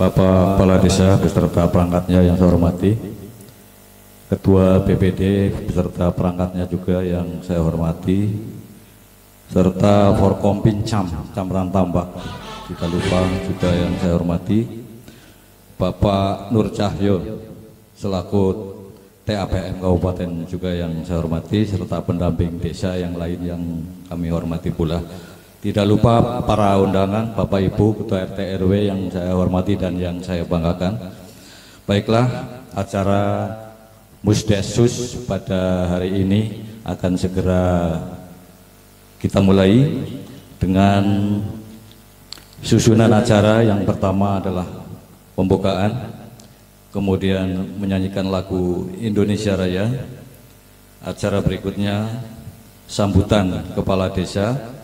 Bapak Kepala Desa beserta perangkatnya yang saya hormati, Ketua BPD beserta perangkatnya juga yang saya hormati, serta Forkompinjam Kecamatan Tambak, tidak lupa juga yang saya hormati, Bapak Nur Cahyo selaku TAPM Kabupaten juga yang saya hormati, serta pendamping desa yang lain yang kami hormati pula. Tidak lupa para undangan, Bapak Ibu, Ketua RT RW yang saya hormati dan yang saya banggakan. Baiklah, acara Musdesus pada hari ini akan segera kita mulai dengan susunan acara. Yang pertama adalah pembukaan, kemudian menyanyikan lagu Indonesia Raya. Acara berikutnya sambutan Kepala Desa,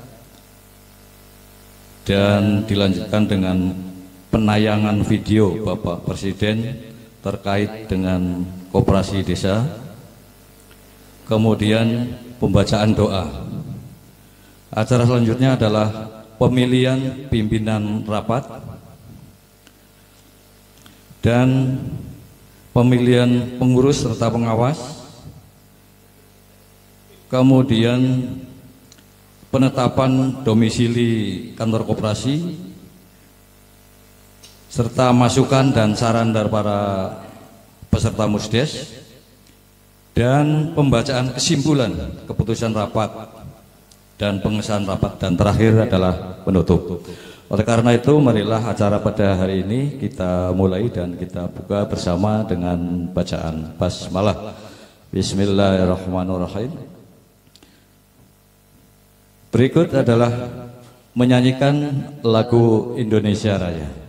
dan dilanjutkan dengan penayangan video Bapak Presiden terkait dengan koperasi desa, kemudian pembacaan doa. Acara selanjutnya adalah pemilihan pimpinan rapat dan pemilihan pengurus serta pengawas, kemudian penetapan domisili kantor koperasi, serta masukan dan saran dari para peserta Musdes, dan pembacaan kesimpulan keputusan rapat dan pengesahan rapat, dan terakhir adalah penutup. Oleh karena itu, marilah acara pada hari ini kita mulai dan kita buka bersama dengan bacaan basmalah. Bismillahirrahmanirrahim. Berikut adalah menyanyikan lagu Indonesia Raya.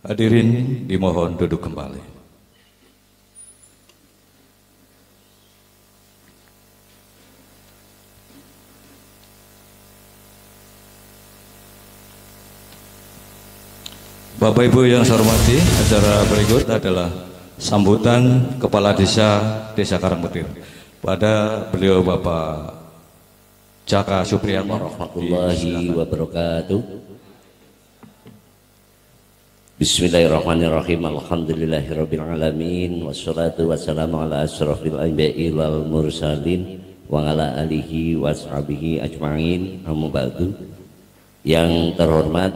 Hadirin dimohon duduk kembali. Bapak Ibu yang saya hormati, acara berikut adalah sambutan Kepala Desa Karangpetir. Pada beliau Bapak Jaka Supriyatno warahmatullahi wabarakatuh. Bismillahirrahmanirrahim. Alhamdulillahirrabbilalamin. Wassalatu wassalamu ala asrafil anbiya'i wal mursalin wa ala alihi wa sahbihi ajma'in, amma ba'du. Yang terhormat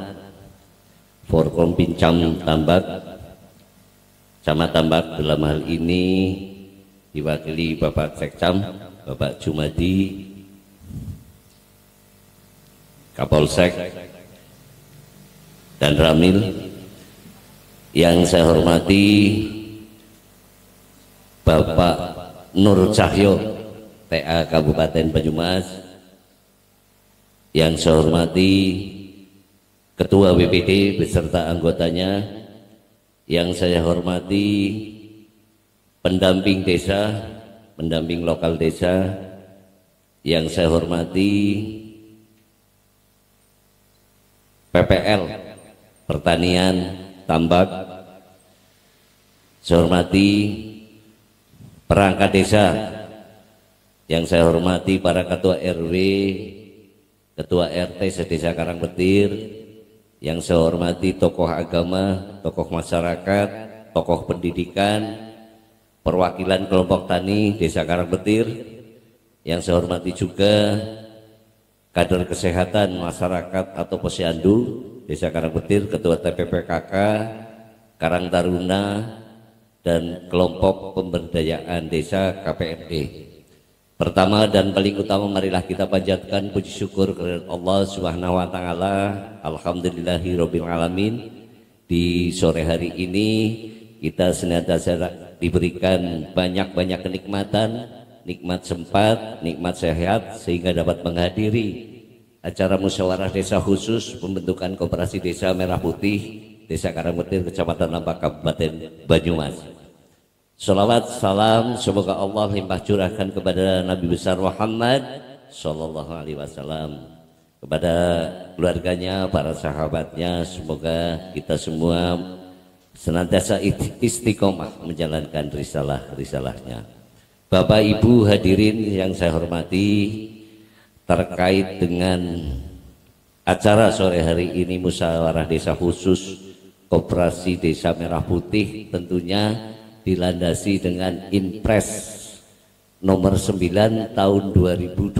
Forkompinjam Tambak, Camat Tambak dalam hal ini diwakili Bapak Sekcam, Bapak Jumadi, Kapolsek, dan Ramil. Yang saya hormati Bapak Nur Cahyo, TA Kabupaten Banyumas. Yang saya hormati Ketua BPD beserta anggotanya. Yang saya hormati pendamping desa, pendamping lokal desa yang saya hormati, PPL Pertanian Tambak, saya hormati perangkat desa yang saya hormati para ketua RW, ketua RT sedesa Karangpetir, yang saya hormati tokoh agama, tokoh masyarakat, tokoh pendidikan, perwakilan kelompok tani desa Karangpetir, yang saya hormati juga kader kesehatan masyarakat atau posyandu desa Karangpetir, ketua TPPKK, Karang Taruna, dan kelompok pemberdayaan desa KPMD. Pertama dan paling utama, marilah kita panjatkan puji syukur kepada Allah Subhanahu wa taala. Alhamdulillahirabbil alamin. Di sore hari ini kita senantiasa diberikan banyak-banyak kenikmatan, nikmat sempat, nikmat sehat, sehingga dapat menghadiri acara musyawarah desa khusus pembentukan koperasi desa Merah Putih Desa Karangpetir, Kecamatan Lambak, Kabupaten Banyumas. Salawat salam semoga Allah limpah curahkan kepada Nabi besar Muhammad Sallallahu Alaihi Wasallam, kepada keluarganya, para sahabatnya. Semoga kita semua senantiasa istiqomah menjalankan risalah-risalahnya. Bapak Ibu hadirin yang saya hormati, terkait dengan acara sore hari ini musyawarah desa khusus Koperasi Desa Merah Putih, tentunya dilandasi dengan Inpres nomor 9 tahun 2025.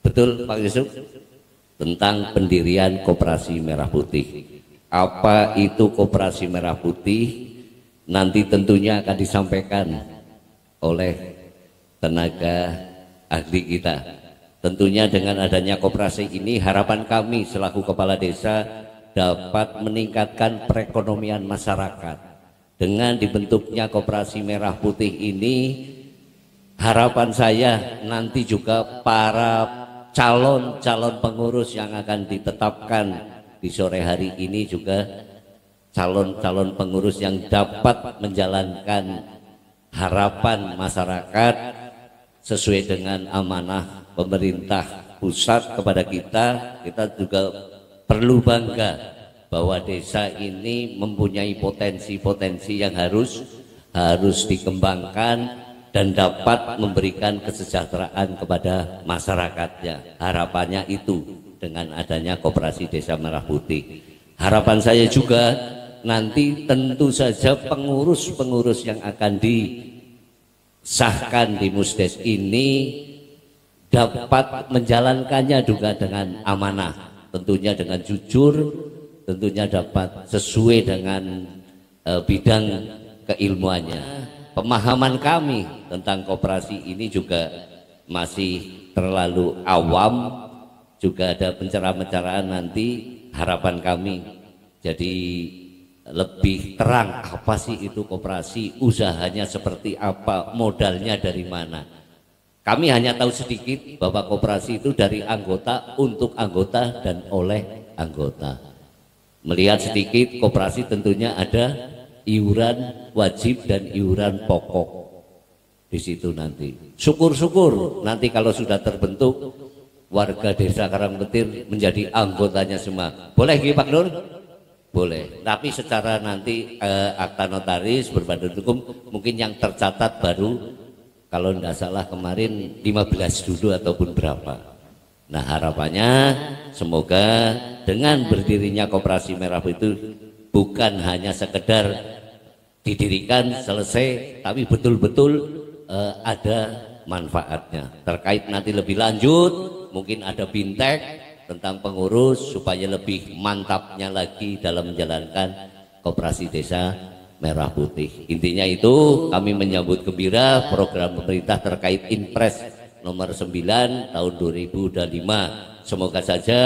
Betul Pak Yusuf? Tentang pendirian Koperasi Merah Putih. Apa itu Koperasi Merah Putih? Nanti tentunya akan disampaikan oleh tenaga ahli kita. Tentunya dengan adanya koperasi ini, harapan kami selaku kepala desa dapat meningkatkan perekonomian masyarakat. Dengan dibentuknya Koperasi Merah Putih ini, harapan saya nanti juga para calon-calon pengurus yang akan ditetapkan di sore hari ini juga calon-calon pengurus yang dapat menjalankan harapan masyarakat sesuai dengan amanah pemerintah pusat kepada kita. Kita juga perlu bangga bahwa desa ini mempunyai potensi-potensi yang harus dikembangkan dan dapat memberikan kesejahteraan kepada masyarakatnya. Harapannya itu dengan adanya Koperasi Desa Merah Putih. Harapan saya juga nanti tentu saja pengurus-pengurus yang akan disahkan di Musdes ini dapat menjalankannya juga dengan amanah, tentunya dengan jujur, tentunya dapat sesuai dengan bidang keilmuannya. Pemahaman kami tentang koperasi ini juga masih terlalu awam, juga ada pencerahan-pencerahan nanti. Harapan kami jadi lebih terang, apa sih itu koperasi, usahanya seperti apa, modalnya dari mana. Kami hanya tahu sedikit bahwa koperasi itu dari anggota, untuk anggota, dan oleh anggota. Melihat sedikit, koperasi tentunya ada iuran wajib dan iuran pokok di situ nanti. Syukur-syukur nanti kalau sudah terbentuk, warga desa Karangpetir menjadi anggotanya semua. Boleh Pak Nur? Boleh. Tapi secara nanti akta notaris berbadan hukum mungkin yang tercatat baru, kalau tidak salah kemarin 15 dulu ataupun berapa. Nah harapannya semoga dengan berdirinya Koperasi Merah Putih bukan hanya sekedar didirikan selesai, tapi betul-betul ada manfaatnya. Terkait nanti lebih lanjut mungkin ada bintek tentang pengurus supaya lebih mantapnya lagi dalam menjalankan Koperasi Desa Merah Putih. Intinya itu kami menyambut gembira program pemerintah terkait Inpres nomor 9 tahun 2005. Semoga saja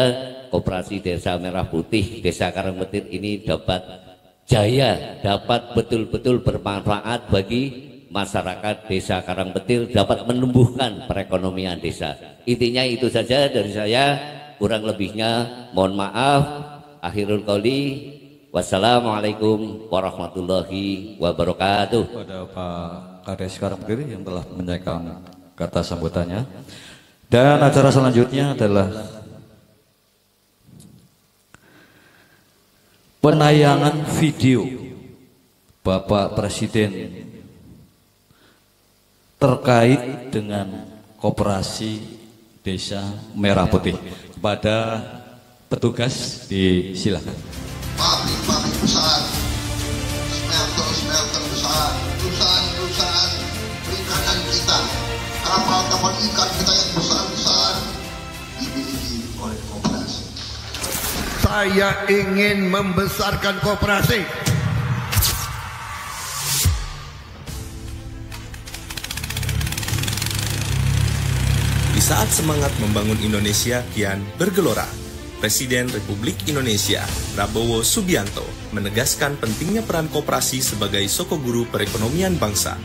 Koperasi Desa Merah Putih Desa Karangpetir ini dapat jaya, dapat betul-betul bermanfaat bagi masyarakat Desa Karangpetir, dapat menumbuhkan perekonomian desa. Intinya itu saja dari saya, kurang lebihnya mohon maaf. Akhirul qauli Wassalamualaikum warahmatullahi wabarakatuh. Pada Pak Kades sekarang berdiri yang telah menyampaikan kata sambutannya. Dan acara selanjutnya adalah penayangan video Bapak Presiden terkait dengan koperasi Desa Merah Putih. Kepada petugas disilakan. Pabrik-pabrik besar, smelter-smelter besar, perusahaan-perusahaan perikanan kita, kapal-kapal ikan kita yang besar-besar dimiliki oleh koperasi. Saya ingin membesarkan koperasi. Di saat semangat membangun Indonesia kian bergelora, Presiden Republik Indonesia Prabowo Subianto menegaskan pentingnya peran koperasi sebagai sokoguru perekonomian bangsa.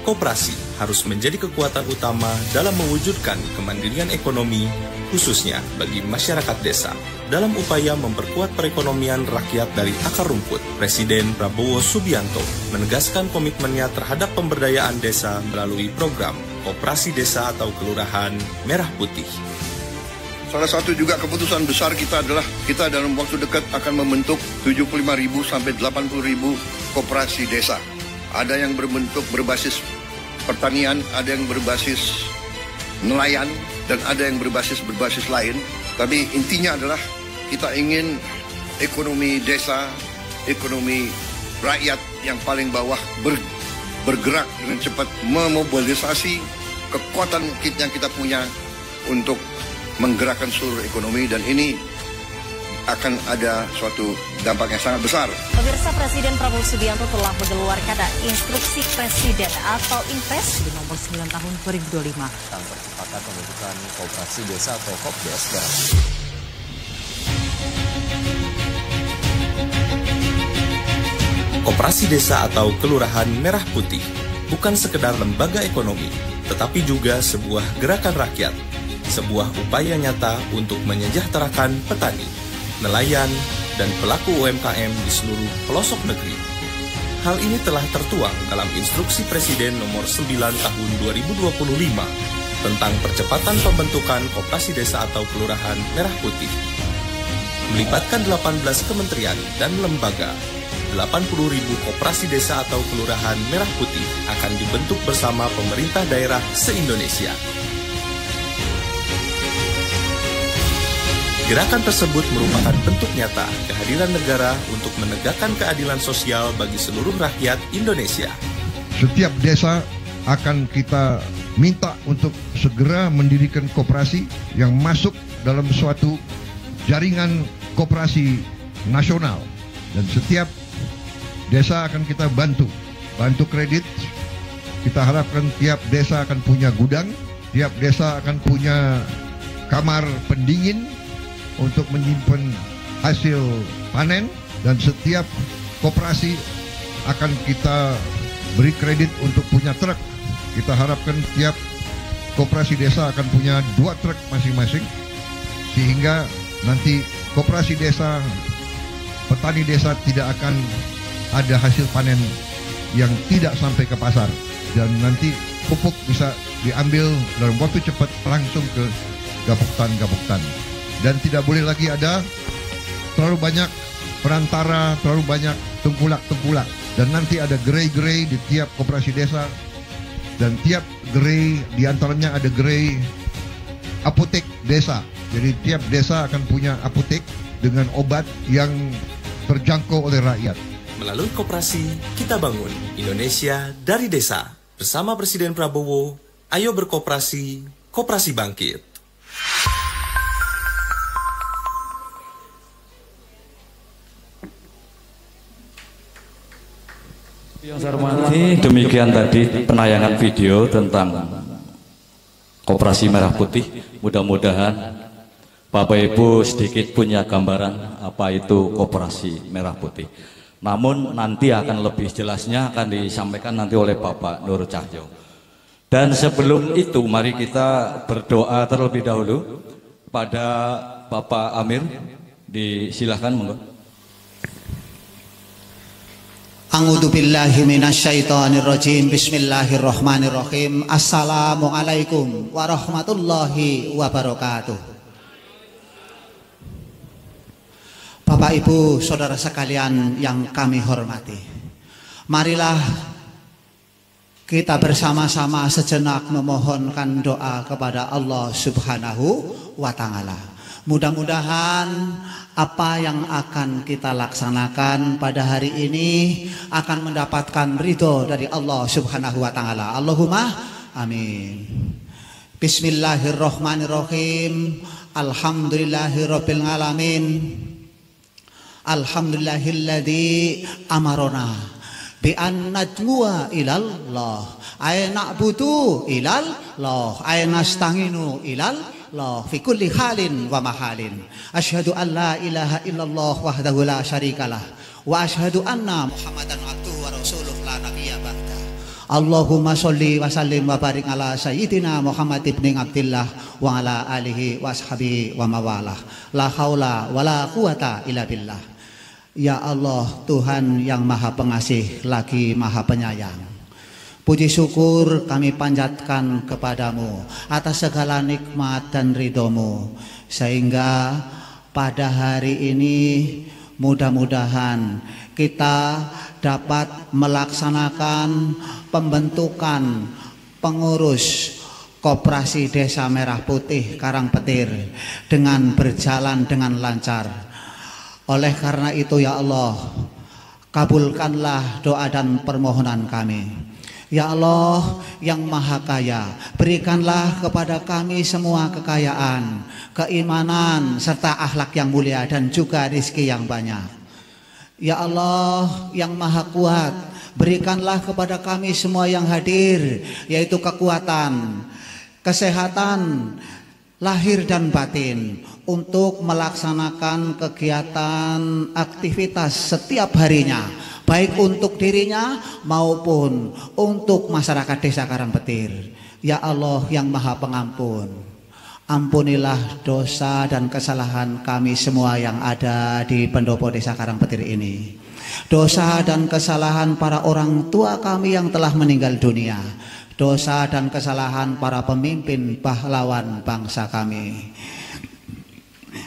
Koperasi harus menjadi kekuatan utama dalam mewujudkan kemandirian ekonomi, khususnya bagi masyarakat desa. Dalam upaya memperkuat perekonomian rakyat dari akar rumput, Presiden Prabowo Subianto menegaskan komitmennya terhadap pemberdayaan desa melalui program Koperasi Desa atau Kelurahan Merah Putih. Salah satu juga keputusan besar kita adalah kita dalam waktu dekat akan membentuk 75.000 sampai 80.000 koperasi desa. Ada yang berbasis pertanian, ada yang berbasis nelayan, dan ada yang berbasis lain. Tapi intinya adalah kita ingin ekonomi desa, ekonomi rakyat yang paling bawah bergerak dengan cepat, memobilisasi kekuatan yang kita punya untuk menggerakkan seluruh ekonomi, dan ini akan ada suatu dampak yang sangat besar. Pemirsa, Presiden Prabowo Subianto telah mengeluarkan Instruksi Presiden atau Inpres di nomor 9 tahun 2025 tentang percepatan pembentukan koperasi desa atau Kopdes. Koperasi Desa atau Kelurahan Merah Putih bukan sekedar lembaga ekonomi, tetapi juga sebuah gerakan rakyat, sebuah upaya nyata untuk menyejahterakan petani, nelayan, dan pelaku UMKM di seluruh pelosok negeri. Hal ini telah tertuang dalam Instruksi Presiden nomor 9 tahun 2025 tentang percepatan pembentukan Koperasi Desa atau Kelurahan Merah Putih. Melibatkan 18 kementerian dan lembaga, 80.000 koperasi desa atau kelurahan merah putih akan dibentuk bersama pemerintah daerah se-Indonesia. Gerakan tersebut merupakan bentuk nyata kehadiran negara untuk menegakkan keadilan sosial bagi seluruh rakyat Indonesia. Setiap desa akan kita minta untuk segera mendirikan koperasi yang masuk dalam suatu jaringan koperasi nasional, dan setiap desa akan kita bantu kredit. Kita harapkan tiap desa akan punya gudang, tiap desa akan punya kamar pendingin untuk menyimpan hasil panen, dan setiap koperasi akan kita beri kredit untuk punya truk. Kita harapkan tiap koperasi desa akan punya 2 truk masing-masing, sehingga nanti koperasi desa, petani desa tidak akan ada hasil panen yang tidak sampai ke pasar, dan nanti pupuk bisa diambil dalam waktu cepat langsung ke gapoktan, dan tidak boleh lagi ada terlalu banyak perantara, terlalu banyak tengkulak, dan nanti ada gerai-gerai di tiap koperasi desa, dan tiap gerai diantaranya ada gerai apotek desa. Jadi tiap desa akan punya apotek dengan obat yang terjangkau oleh rakyat. Melalui koperasi, kita bangun Indonesia dari desa. Bersama Presiden Prabowo, ayo berkoperasi, koperasi bangkit. Yang saya hormati, demikian tadi penayangan video tentang Koperasi Merah Putih. Mudah-mudahan Bapak Ibu sedikit punya gambaran apa itu Koperasi Merah Putih. Namun nanti akan lebih jelasnya akan disampaikan nanti oleh Bapak Nur Cahyo. Dan sebelum itu mari kita berdoa terlebih dahulu pada Bapak Amir. Disilahkan monggo. A'udzu billahi minasyaitonir rajim. Bismillahirrahmanirrahim. Assalamualaikum warahmatullahi wabarakatuh. Bapak Ibu, saudara sekalian yang kami hormati, marilah kita bersama-sama sejenak memohonkan doa kepada Allah Subhanahu wa Ta'ala. Mudah-mudahan apa yang akan kita laksanakan pada hari ini akan mendapatkan ridho dari Allah Subhanahu wa Ta'ala. Allahumma amin. Bismillahirrahmanirrahim. Alhamdulillahirabbil alamin. Alhamdulillahilladzi amarona bi an najmu'a ilallah ay na'budu ilallah ay nasta'inu ilallah fi kulli halin wa mahalin. Asyhadu an la ilaha illallah wahdahu la syarikalah wa asyhadu anna Muhammadan abduhu wa rasuluhu la nabiyya ba'da. Allahumma sholli wa sallim wa barik ala sayyidina Muhammad ibn Abdillah wa ala alihi wa ashabihi wa mawalah. La haula wa la quwata illa billah. Ya Allah, Tuhan yang maha pengasih lagi maha penyayang, puji syukur kami panjatkan kepadamu atas segala nikmat dan ridhomu, sehingga pada hari ini mudah-mudahan kita dapat melaksanakan pembentukan pengurus Koperasi Desa Merah Putih Karangpetir dengan berjalan dengan lancar. Oleh karena itu ya Allah, kabulkanlah doa dan permohonan kami. Ya Allah yang maha kaya, berikanlah kepada kami semua kekayaan, keimanan, serta akhlak yang mulia dan juga rezeki yang banyak. Ya Allah yang maha kuat, berikanlah kepada kami semua yang hadir, yaitu kekuatan, kesehatan, lahir dan batin, untuk melaksanakan kegiatan aktivitas setiap harinya, baik untuk dirinya maupun untuk masyarakat Desa Karangpetir. Ya Allah yang maha pengampun, ampunilah dosa dan kesalahan kami semua yang ada di pendopo Desa Karangpetir ini. Dosa dan kesalahan para orang tua kami yang telah meninggal dunia, dosa dan kesalahan para pemimpin pahlawan bangsa kami,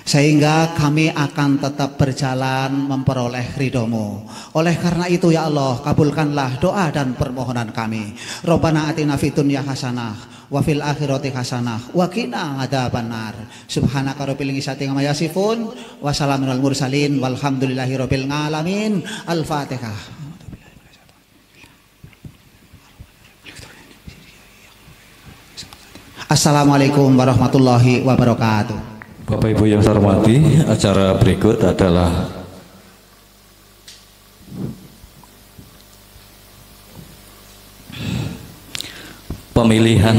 sehingga kami akan tetap berjalan memperoleh ridhomu. Oleh karena itu ya Allah, kabulkanlah doa dan permohonan kami. Rabbana atina fid dunya hasanah wa fil akhirati hasanah wa qina adzabannar. Subhanaka rabbil izzati amma yasifun wa salamun alal mursalin walhamdulillahi rabbil alamin. Al-Fatihah. Assalamualaikum warahmatullahi wabarakatuh. Bapak Ibu yang saya hormati, acara berikut adalah pemilihan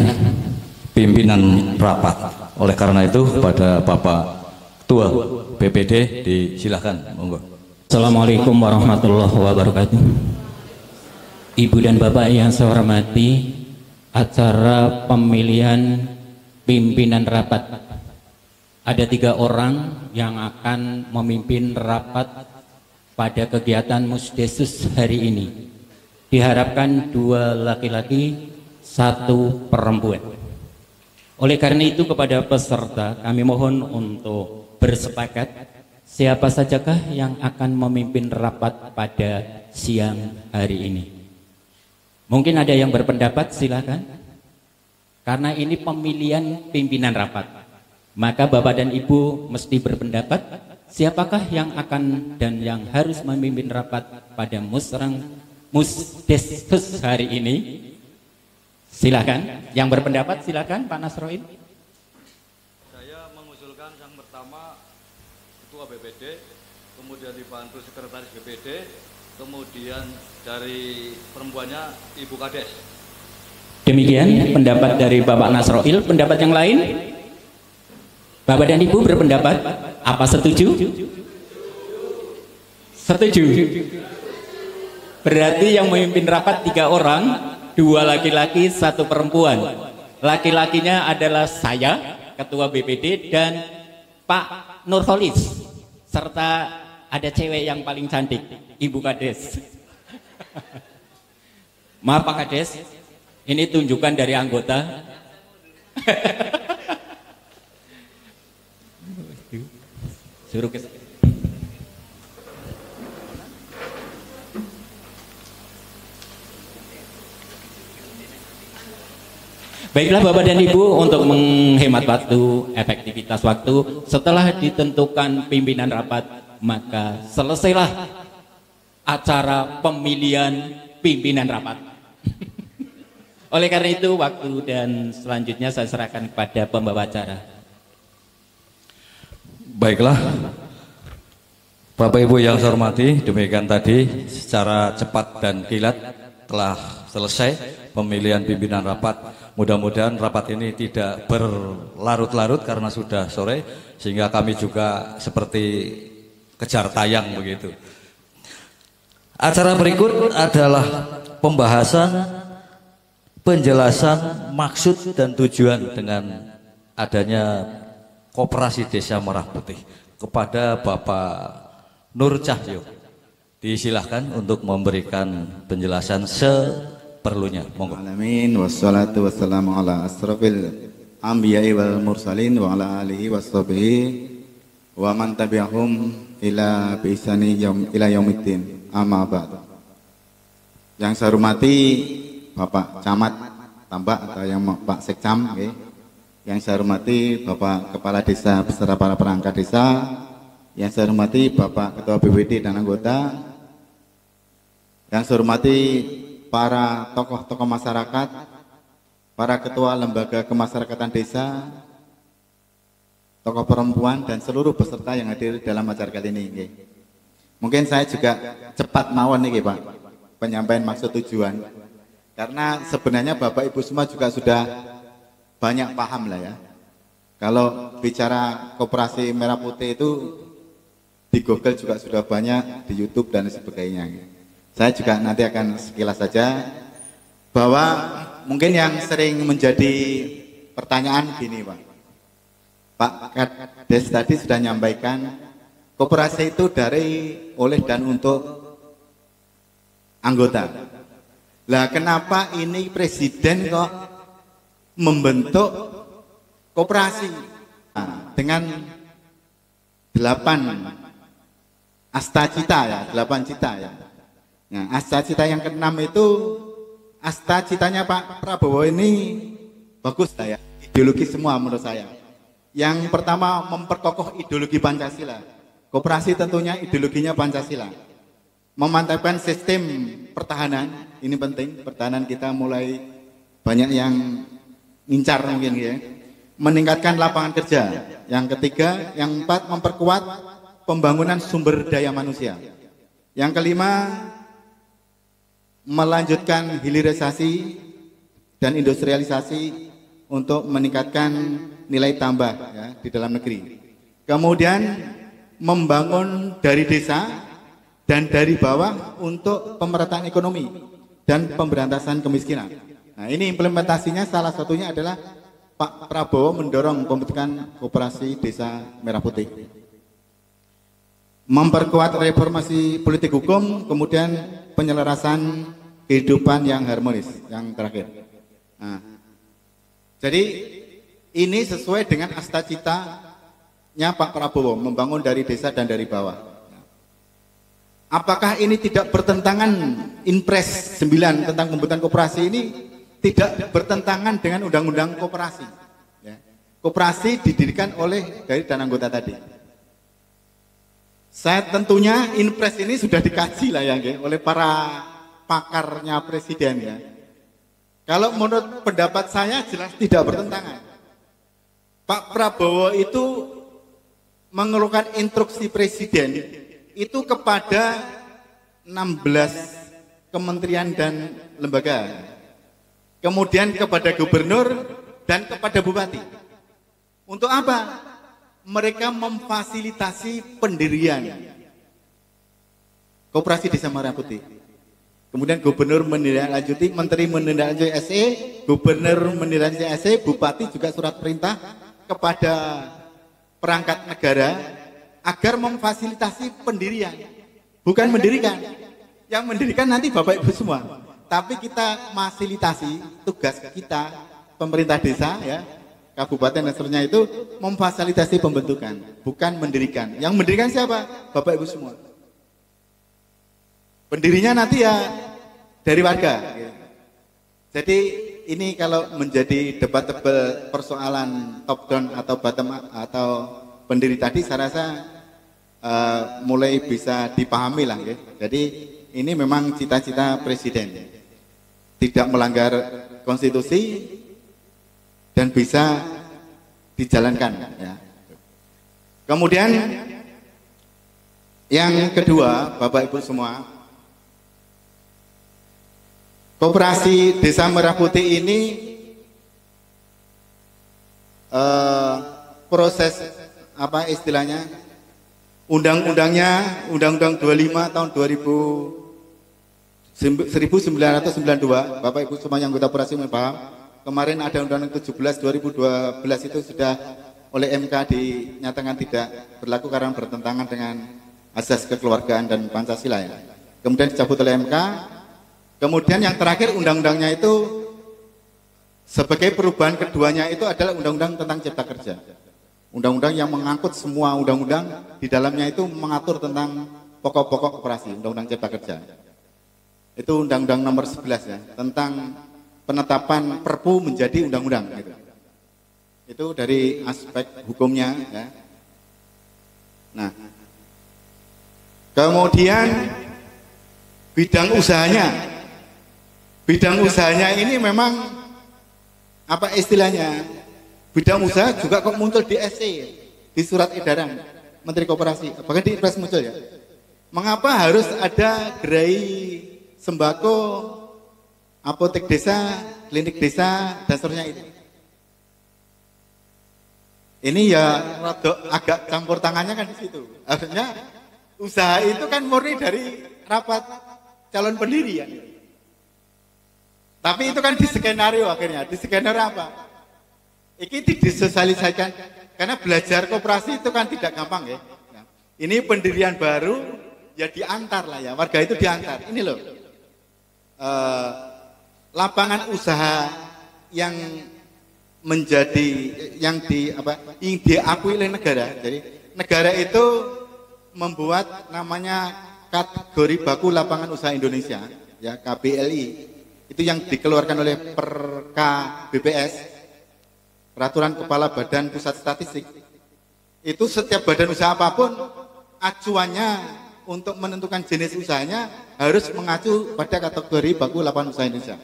pimpinan rapat. Oleh karena itu pada Bapak Ketua BPD disilakan, monggo. Assalamualaikum warahmatullahi wabarakatuh. Ibu dan Bapak yang saya hormati, acara pemilihan pimpinan rapat. Ada 3 orang yang akan memimpin rapat pada kegiatan Musdesus hari ini. Diharapkan 2 laki-laki, 1 perempuan. Oleh karena itu kepada peserta kami mohon untuk bersepakat siapa sajakah yang akan memimpin rapat pada siang hari ini. Mungkin ada yang berpendapat, silakan. Karena ini pemilihan pimpinan rapat, maka Bapak dan Ibu mesti berpendapat siapakah yang akan dan yang harus memimpin rapat pada Musdesus hari ini. Silakan, yang berpendapat silakan Pak Nasroin. Saya mengusulkan yang pertama Ketua BPD, kemudian dibantu Sekretaris BPD, kemudian dari perempuannya Ibu Kades. Demikian pendapat dari Bapak Nasroil. Pendapat yang lain? Bapak dan Ibu berpendapat apa, setuju? Setuju. Berarti yang memimpin rapat 3 orang, 2 laki-laki, 1 perempuan. Laki-lakinya adalah saya, Ketua BPD, dan Pak Nurholis, serta ada cewek yang paling cantik, Ibu Kades. Maaf Pak Kades, ini tunjukkan dari anggota. Suruh ke Baiklah Bapak dan Ibu, untuk menghemat waktu, efektivitas waktu, setelah ditentukan pimpinan rapat, maka selesailah acara pemilihan pimpinan rapat. Oleh karena itu, waktu dan selanjutnya saya serahkan kepada pembawa acara. Baiklah, Bapak Ibu yang saya hormati, demikian tadi secara cepat dan kilat telah selesai pemilihan pimpinan rapat. Mudah-mudahan rapat ini tidak berlarut-larut karena sudah sore, sehingga kami juga seperti kejar tayang begitu. Acara berikut adalah pembahasan, penjelasan maksud dan tujuan dengan adanya Koperasi Desa Merah Putih kepada Bapak Nur Cahyo. Disilahkan untuk memberikan penjelasan seperlunya. Monggo. Alamin wassalatu wassalamu ala asrafil anbiya'i wal mursalin wa ala alihi washabihi wa man tabi'ahum ila bi'isani ila yaumiddin. Amma ba'd. Yang saya hormati Bapak Camat Tambak atau yang Pak Sekcam, okay. Yang saya hormati Bapak Kepala Desa beserta para perangkat desa, yang saya hormati Bapak Ketua BPD dan anggota, yang saya hormati para tokoh-tokoh masyarakat, para ketua lembaga kemasyarakatan desa, tokoh perempuan dan seluruh peserta yang hadir dalam acara kali ini. Okay. Mungkin saya juga cepat mawon nih Pak, penyampaian maksud tujuan. Karena sebenarnya Bapak Ibu semua juga sudah banyak paham lah ya. Kalau bicara Koperasi Merah Putih itu di Google juga sudah banyak, di YouTube dan sebagainya. Saya juga nanti akan sekilas saja bahwa mungkin yang sering menjadi pertanyaan gini Pak. Pak Kades tadi sudah menyampaikan koperasi itu dari, oleh dan untuk anggota. Lah kenapa ini presiden kok membentuk koperasi dengan 8 asta cita ya, 8 cita ya. Nah, asta cita yang ke-6 itu asta citanya Pak Prabowo ini bagus lah ya, ideologi semua menurut saya. Yang pertama memperkokoh ideologi Pancasila. Koperasi tentunya ideologinya Pancasila. Memantapkan sistem pertahanan, ini penting, pertahanan kita mulai banyak yang ngincar mungkin ya. Meningkatkan lapangan kerja. Yang ketiga, yang empat memperkuat pembangunan sumber daya manusia. Yang kelima, melanjutkan hilirisasi dan industrialisasi untuk meningkatkan nilai tambah ya, di dalam negeri. Kemudian membangun dari desa dan dari bawah untuk pemerataan ekonomi dan pemberantasan kemiskinan. Nah, ini implementasinya salah satunya adalah Pak Prabowo mendorong pembentukan Koperasi Desa Merah Putih. Memperkuat reformasi politik hukum, kemudian penyelarasan kehidupan yang harmonis, yang terakhir. Nah, jadi ini sesuai dengan asta citanya Pak Prabowo, membangun dari desa dan dari bawah. Apakah ini tidak bertentangan Inpres 9 tentang pembentukan koperasi ini tidak bertentangan dengan undang-undang koperasi? Ya. Koperasi didirikan oleh dari dan anggota tadi. Saya tentunya Inpres ini sudah dikaji lah ya, oleh para pakarnya presiden ya. Kalau menurut pendapat saya jelas tidak bertentangan. Pak Prabowo itu mengeluarkan instruksi presiden itu kepada 16 kementerian dan lembaga, kemudian kepada gubernur dan kepada bupati. Untuk apa? Mereka memfasilitasi pendirian Koperasi Desa Merah Putih. Kemudian gubernur menindaklanjuti, menteri menindaklanjuti SE, gubernur menindaklanjuti SE, bupati juga surat perintah kepada perangkat negara agar memfasilitasi pendirian, bukan mendirikan. Yang mendirikan nanti Bapak Ibu semua. Tapi kita fasilitasi, tugas kita pemerintah desa ya, kabupaten dan seterusnya itu memfasilitasi pembentukan, bukan mendirikan. Yang mendirikan siapa? Bapak Ibu semua. Pendirinya nanti ya dari warga. Jadi ini kalau menjadi debatable persoalan top down atau bottom up atau pendiri tadi, saya rasa mulai bisa dipahami lah. Ya. Jadi ini memang cita-cita presiden, tidak melanggar konstitusi dan bisa dijalankan. Ya. Kemudian yang kedua, Bapak Ibu semua, Koperasi Desa Merah Putih ini proses apa istilahnya, undang-undangnya Undang-Undang 25 tahun 1992, Bapak Ibu semua yang anggota Koperasi paham. Kemarin ada Undang-Undang 17 2012 itu sudah oleh MK dinyatakan tidak berlaku karena bertentangan dengan asas kekeluargaan dan Pancasila ya. Kemudian dicabut oleh MK. Kemudian yang terakhir undang-undangnya itu sebagai perubahan keduanya itu adalah undang-undang tentang cipta kerja. Undang-undang yang mengangkut semua undang-undang di dalamnya itu mengatur tentang pokok-pokok koperasi, undang-undang cipta kerja. Itu undang-undang nomor 11 ya, tentang penetapan Perpu menjadi undang-undang gitu. Itu dari aspek hukumnya ya. Nah, kemudian bidang usahanya ini memang apa istilahnya, bidang usaha juga kok muncul di SE, di surat edaran Menteri Koperasi, bahkan di Impres muncul ya. Mengapa harus ada gerai sembako, apotek desa, klinik desa, dan seterusnya itu? Ini ya agak campur tangannya kan di situ. Artinya usaha itu kan murni dari rapat calon pendiri ya. Tapi itu kan di skenario akhirnya. Di skenario apa? Ini disosialisasikan. Karena belajar koperasi itu kan tidak gampang ya. Nah, ini pendirian baru ya diantar lah ya. Warga itu diantar. Ini loh. Lapangan usaha yang menjadi yang diakui oleh negara. Jadi negara itu membuat namanya kategori baku lapangan usaha Indonesia ya, KBLI. Itu yang dikeluarkan oleh Perka BPS, Peraturan Kepala Badan Pusat Statistik. Itu setiap badan usaha apapun acuannya untuk menentukan jenis usahanya harus mengacu pada kategori baku lapangan usaha Indonesia.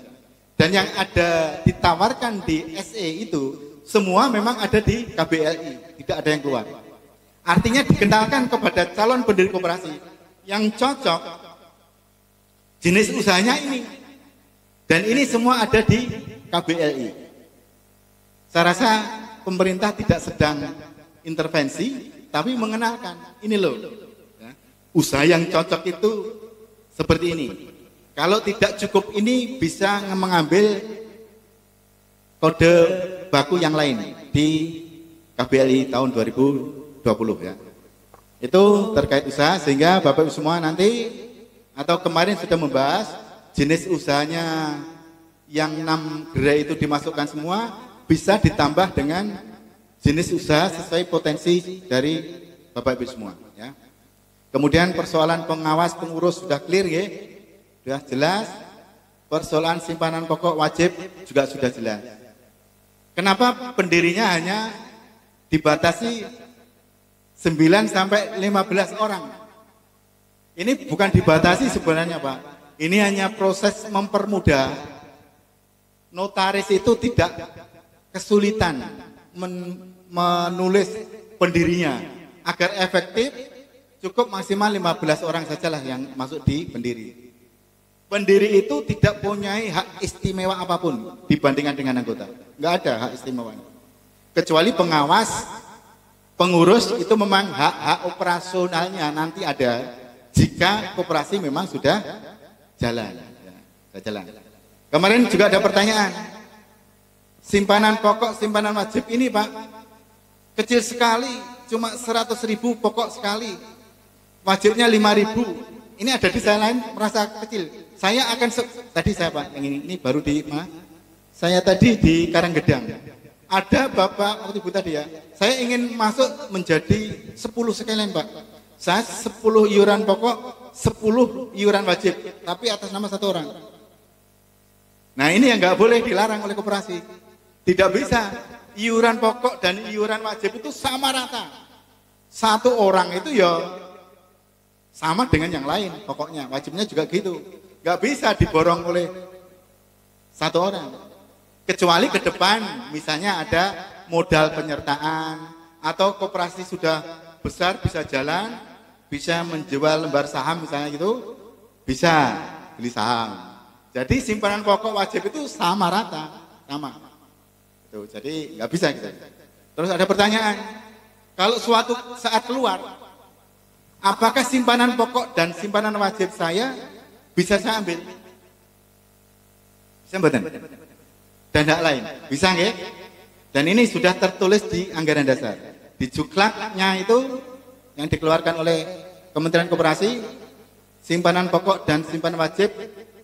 Dan yang ada ditawarkan di SE itu semua memang ada di KBLI, tidak ada yang keluar. Artinya dikenalkan kepada calon pendiri koperasi yang cocok jenis usahanya ini. Dan ini semua ada di KBLI. Saya rasa pemerintah tidak sedang intervensi, tapi mengenalkan ini loh, ya, usaha yang cocok itu seperti ini. Kalau tidak cukup ini bisa mengambil kode baku yang lain di KBLI tahun 2020 ya. Itu terkait usaha, sehingga Bapak Ibu semua nanti atau kemarin sudah membahas jenis usahanya yang 6 gerai itu dimasukkan semua, bisa ditambah dengan jenis usaha sesuai potensi dari Bapak Ibu semua ya. Kemudian persoalan pengawas pengurus sudah clear ya, sudah jelas. Persoalan simpanan pokok wajib juga sudah jelas. Kenapa pendirinya hanya dibatasi 9 sampai 15 orang? Ini bukan dibatasi sebenarnya Pak. Ini hanya proses mempermudah. Notaris itu tidak kesulitan menulis pendirinya. Agar efektif, cukup maksimal 15 orang sajalah yang masuk di pendiri. Pendiri itu tidak punya hak istimewa apapun dibandingkan dengan anggota. Nggak ada hak istimewanya. Kecuali pengawas, pengurus itu memang hak operasionalnya nanti ada jika koperasi memang sudah jalan. Kemarin juga ada pertanyaan, simpanan pokok, simpanan wajib ini Pak kecil sekali, cuma 100.000 pokok sekali, wajibnya 5.000. ini ada desa lain merasa kecil. Saya akan tadi saya Pak yang ini baru di saya tadi di Karanggedang. Ada Bapak waktu Ibu tadi ya. Saya ingin masuk menjadi 10 sekalian Pak. Saya 10 iuran pokok, 10 iuran wajib, tapi atas nama satu orang. Nah ini yang nggak boleh dilarang oleh koperasi. Tidak bisa. Iuran pokok dan iuran wajib itu sama rata. Satu orang itu ya sama dengan yang lain pokoknya. Wajibnya juga gitu. Nggak bisa diborong oleh satu orang. Kecuali ke depan misalnya ada modal penyertaan atau koperasi sudah besar bisa jalan, bisa menjual lembar saham misalnya gitu, bisa beli saham. Jadi simpanan pokok wajib itu sama rata, sama. Tuh, jadi nggak bisa gitu. Terus ada pertanyaan, kalau suatu saat keluar, apakah simpanan pokok dan simpanan wajib saya bisa saya ambil? Bisa mboten? Dan hak lain, bisa nggih? Dan ini sudah tertulis di anggaran dasar. Di juklaknya itu yang dikeluarkan oleh Kementerian Koperasi, simpanan pokok dan simpanan wajib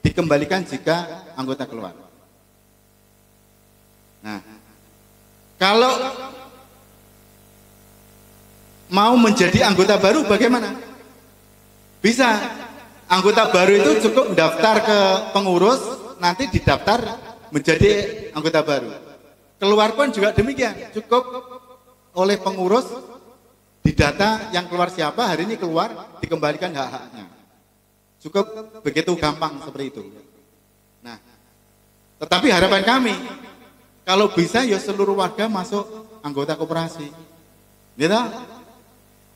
dikembalikan jika anggota keluar. Nah, kalau mau menjadi anggota baru bagaimana? Bisa. Anggota baru itu cukup mendaftar ke pengurus, nanti didaftar menjadi anggota baru. Keluar pun juga demikian, cukup oleh pengurus didata yang keluar siapa, hari ini keluar, dikembalikan hak-haknya. Cukup begitu gampang seperti itu. Nah, tetapi harapan kami, kalau bisa ya seluruh warga masuk anggota koperasi. Gitu?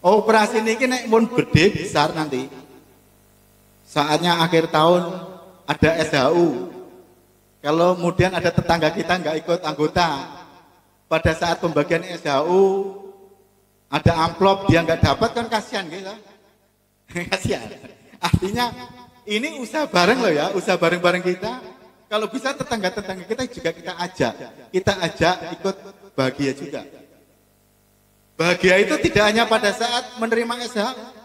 Operasi ini nek mun gede besar nanti. Saatnya akhir tahun ada SHU. Kalau kemudian ada tetangga kita nggak ikut anggota, pada saat pembagian SHU ada amplop dia nggak dapat kan kasihan gitu. Kasihan. Artinya ini usaha bareng loh ya, usaha bareng-bareng kita. Kalau bisa tetangga-tetangga kita juga kita ajak ikut bahagia juga. Bahagia itu tidak hanya pada saat menerima SHU.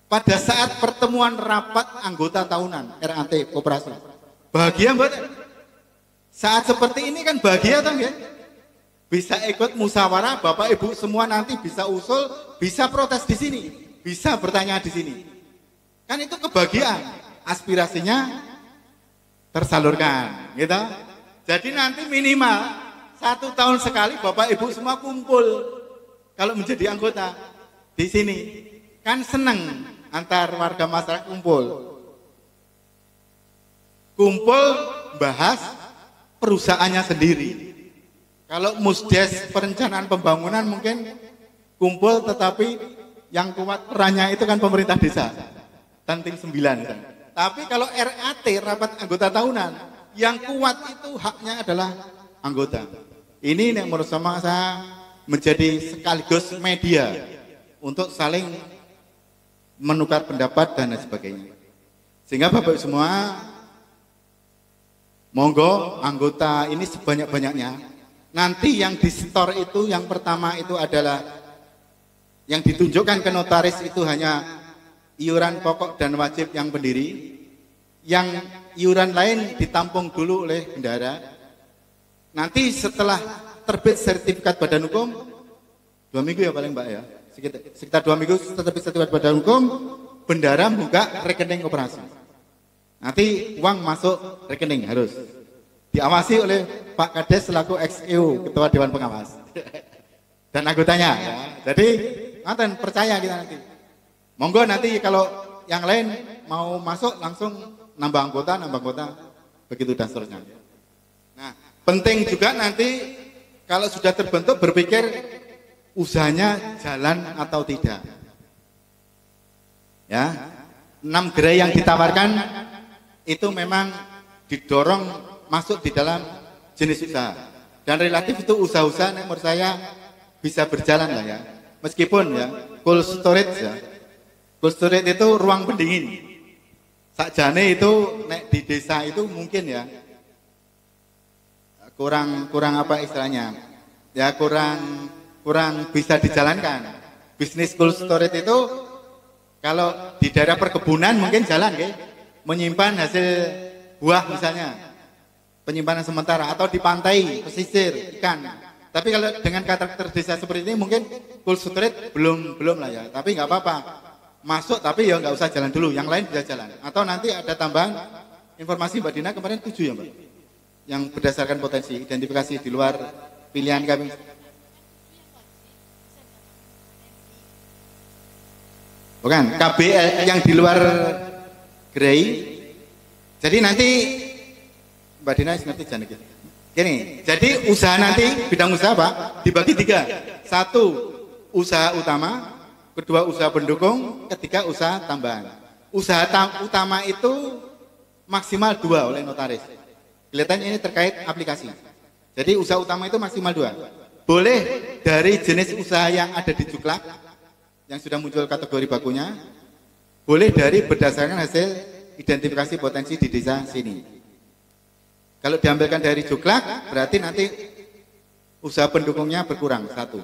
Pada saat pertemuan rapat anggota tahunan RAT Koperasi. Bahagia mbak? Saat seperti ini kan bahagia kan ya? Bisa ikut musyawarah, Bapak Ibu semua nanti bisa usul, bisa protes di sini, bisa bertanya di sini. Kan itu kebahagiaan, aspirasinya tersalurkan, gitu. Jadi nanti minimal 1 tahun sekali Bapak Ibu semua kumpul kalau menjadi anggota di sini. Kan seneng antar warga masyarakat kumpul bahas perusahaannya sendiri. Kalau musdes perencanaan pembangunan mungkin kumpul, tetapi yang kuat perannya itu kan pemerintah desa, Tanting 9 kan. Tapi kalau RAT rapat anggota tahunan, yang kuat itu haknya adalah anggota. Ini yang menurut saya menjadi sekaligus media untuk saling menukar pendapat dan lain sebagainya. Sehingga Bapak semua, monggo anggota ini sebanyak-banyaknya. Nanti yang di store itu yang pertama itu adalah yang ditunjukkan ke notaris itu hanya iuran pokok dan wajib yang pendiri. Yang iuran lain ditampung dulu oleh bendahara. Nanti setelah terbit sertifikat badan hukum 2 minggu ya paling Mbak ya. Sekitar 2 minggu terbit sertifikat badan hukum, bendahara buka rekening koperasi. Nanti uang masuk rekening harus diawasi oleh Pak Kades selaku XEU, Ketua Dewan Pengawas dan anggotanya ya. Jadi nanti percaya kita nanti. Monggo nanti kalau yang lain mau masuk langsung nambah anggota begitu dan seterusnya. Nah, penting juga nanti kalau sudah terbentuk berpikir usahanya jalan atau tidak. Ya, 6 gerai yang ditawarkan itu memang didorong masuk di dalam jenis usaha. Dan relatif itu usaha-usaha yang menurut saya bisa berjalan lah ya. Meskipun ya, cold storage ya. Cold storage itu ruang pendingin. Sakjane itu nek di desa itu mungkin ya kurang apa istilahnya? Ya kurang bisa dijalankan. Bisnis cold storage itu Kalau di daerah perkebunan mungkin jalan nggih, menyimpan hasil buah misalnya, penyimpanan sementara, atau di pantai, pesisir, ikan. Tapi kalau dengan karakter desa seperti ini mungkin full street belum lah ya. Tapi nggak apa-apa, masuk tapi ya nggak usah jalan dulu, yang lain bisa jalan. Atau nanti ada tambahan informasi Mbak Dina kemarin 7 ya Mbak, yang berdasarkan potensi identifikasi di luar pilihan kami. Bukan, KBL yang di luar Grey. Jadi nanti Mbak Dina ngerti jangan gitu. Gini, jadi usaha nanti, bidang usaha Pak, dibagi 3. 1, usaha utama. 2, usaha pendukung. 3, usaha tambahan. Usaha utama itu maksimal 2 oleh notaris. Kelihatannya ini terkait aplikasi. Jadi usaha utama itu maksimal 2. Boleh dari jenis usaha yang ada di Juklak, yang sudah muncul kategori bakunya. Boleh dari berdasarkan hasil identifikasi potensi di desa sini. Kalau diambilkan dari Juklak, berarti nanti usaha pendukungnya berkurang 1.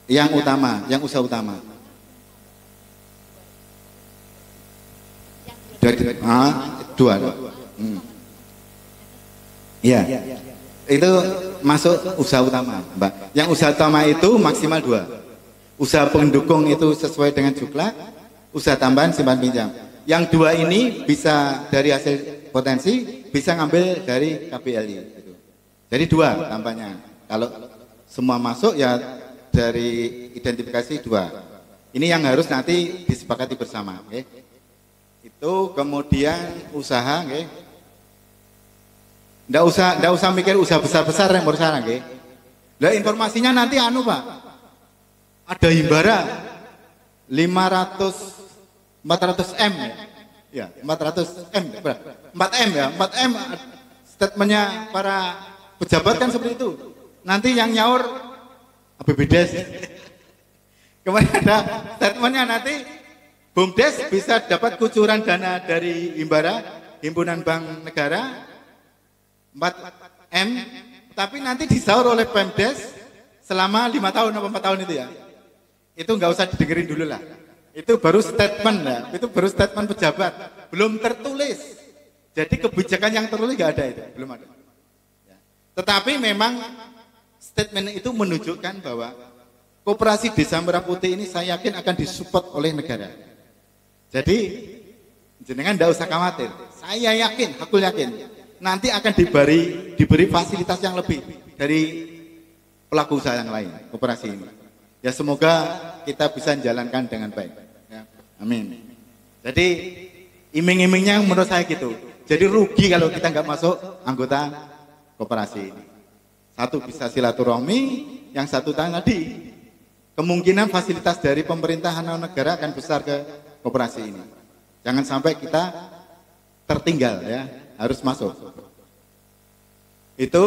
Yang utama, yang usaha utama. Dua. Iya. Itu masuk usaha utama, Mbak. Yang usaha utama itu maksimal 2. Usaha pendukung itu sesuai dengan Juklak, usaha tambahan simpan pinjam. Yang 2 ini bisa dari hasil potensi, bisa ngambil dari KBLI. Gitu. Jadi 2 tampaknya. Kalau semua masuk ya dari identifikasi 2. Ini yang harus nanti disepakati bersama. Okay? Itu kemudian usaha. Okay? Nggak usah mikir usaha besar-besar yang berusaha. Okay? Nah, informasinya nanti Pak. Ada himbara 400 M ya, 400 M berapa? 4 M ya, 4 M statementnya para pejabat kan seperti itu. Nanti yang nyaur APBDes. Kemarin ada statementnya nanti BUMDes bisa dapat kucuran dana dari himbara, Himpunan Bank Negara 4 M, tapi nanti disaur oleh Pemdes selama 5 tahun atau 4 tahun itu ya. Itu nggak usah didengerin dulu lah. Itu baru statement lah, itu baru statement pejabat, belum tertulis. Jadi kebijakan yang tertulis nggak ada itu, belum ada. Ya. Tetapi memang statement itu menunjukkan bahwa Koperasi Desa Merah Putih ini saya yakin akan disupport oleh negara. Jadi jenengan nggak usah khawatir. Saya yakin, aku yakin nanti akan diberi fasilitas yang lebih dari pelaku usaha yang lain, koperasi ini. Ya semoga kita bisa menjalankan dengan baik. Amin. Jadi iming-imingnya menurut saya gitu. Jadi rugi kalau kita nggak masuk anggota koperasi ini. 1 bisa silaturahmi, yang 1 tadi kemungkinan fasilitas dari pemerintahan negara akan besar ke koperasi ini. Jangan sampai kita tertinggal ya, harus masuk. Itu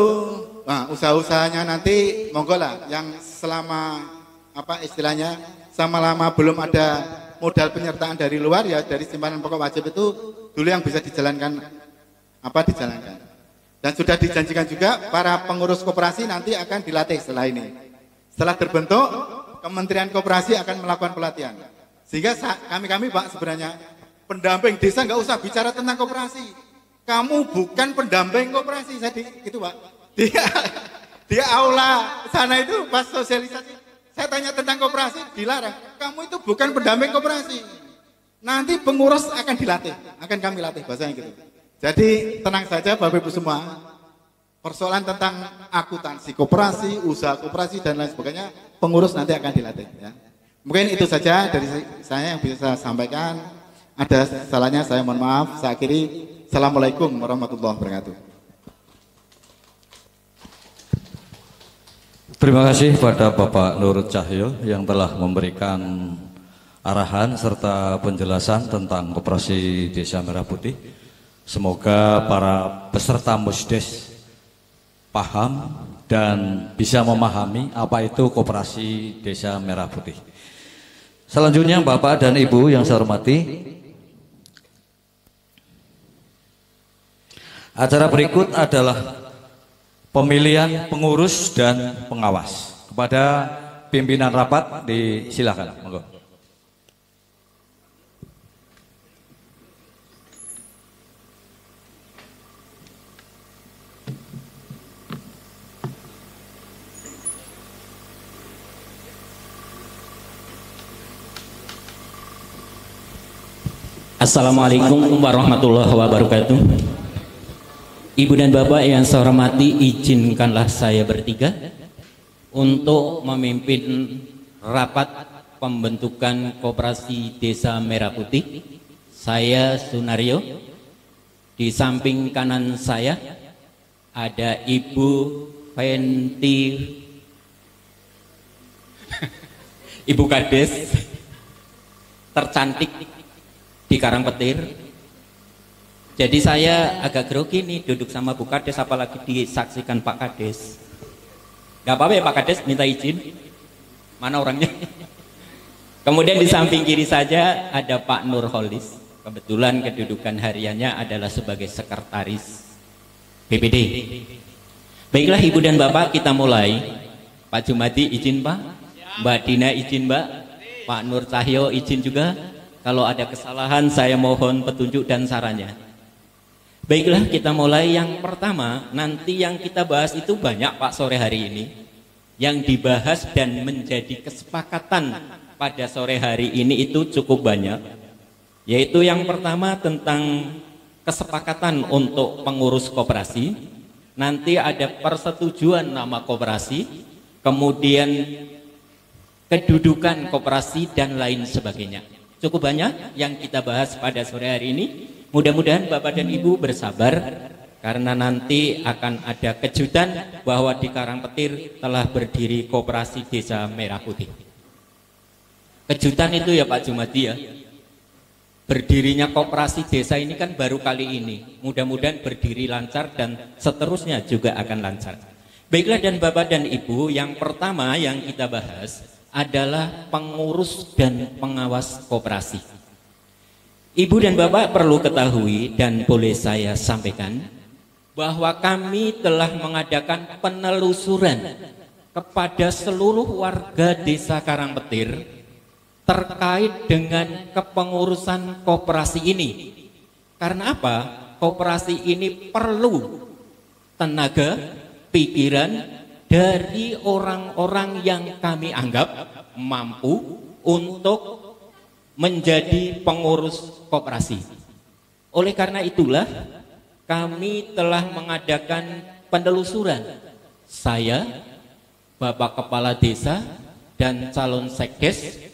usaha-usahanya nanti monggo lah yang selama istilahnya sama-lama belum ada modal penyertaan dari luar ya, dari simpanan pokok wajib itu dulu yang bisa dijalankan dijalankan. Dan sudah dijanjikan juga para pengurus koperasi nanti akan dilatih setelah ini. Setelah terbentuk, Kementerian Koperasi akan melakukan pelatihan. Sehingga kami Pak sebenarnya pendamping desa nggak usah bicara tentang koperasi. Kamu bukan pendamping koperasi, gitu Pak. Dia aula sana itu pas sosialisasi. Saya tanya tentang koperasi, dilarang. Kamu itu bukan pendamping koperasi. Nanti pengurus akan dilatih, akan kami latih, bahasanya gitu. Jadi tenang saja Bapak Ibu semua. Persoalan tentang akuntansi koperasi, usaha koperasi dan lain sebagainya, pengurus nanti akan dilatih. Ya. Mungkin itu saja dari saya yang bisa saya sampaikan. Ada salahnya saya mohon maaf. Saya akhiri. Assalamualaikum warahmatullahi wabarakatuh. Terima kasih pada Bapak Nur Cahyo yang telah memberikan arahan serta penjelasan tentang Koperasi Desa Merah Putih. Semoga para peserta Musdes paham dan bisa memahami apa itu Koperasi Desa Merah Putih. Selanjutnya Bapak dan Ibu yang saya hormati, acara berikut adalah pemilihan pengurus dan pengawas. Kepada pimpinan rapat disilakan. Monggo. Assalamualaikum warahmatullahi wabarakatuh. Ibu dan Bapak yang saya hormati, izinkanlah saya bertiga untuk memimpin rapat pembentukan Koperasi Desa Merah Putih. Saya Sunario. Di samping kanan saya ada Ibu Fenti, Ibu Kades tercantik di Karangpetir. Jadi saya agak grogi nih duduk sama Bu Kades, apalagi disaksikan Pak Kades. Gak apa-apa ya Pak Kades, minta izin. Mana orangnya? Kemudian di samping kiri saja ada Pak Nurholis. Kebetulan kedudukan hariannya adalah sebagai sekretaris BPD. Baiklah Ibu dan Bapak, kita mulai. Pak Jumadi izin Pak, Mbak Dina izin Mbak, Pak Nur Cahyo izin juga. Kalau ada kesalahan saya mohon petunjuk dan sarannya. Baiklah kita mulai. Yang pertama, nanti yang kita bahas itu banyak Pak sore hari ini. Yang dibahas dan menjadi kesepakatan pada sore hari ini itu cukup banyak. Yaitu yang pertama tentang kesepakatan untuk pengurus koperasi. Nanti ada persetujuan nama koperasi, kemudian kedudukan koperasi dan lain sebagainya. Cukup banyak yang kita bahas pada sore hari ini. Mudah-mudahan Bapak dan Ibu bersabar karena nanti akan ada kejutan bahwa di Karangpetir telah berdiri Koperasi Desa Merah Putih. Kejutan itu ya Pak Jumadi ya. Berdirinya koperasi desa ini kan baru kali ini. Mudah-mudahan berdiri lancar dan seterusnya juga akan lancar. Baiklah dan Bapak dan Ibu, yang pertama yang kita bahas adalah pengurus dan pengawas koperasi. Ibu dan Bapak perlu ketahui dan boleh saya sampaikan bahwa kami telah mengadakan penelusuran kepada seluruh warga Desa Karangpetir terkait dengan kepengurusan koperasi ini. Karena apa? Koperasi ini perlu tenaga, pikiran dari orang-orang yang kami anggap mampu untuk menjadi pengurus koperasi. Oleh karena itulah kami telah mengadakan penelusuran. Saya, Bapak Kepala Desa dan calon sekdes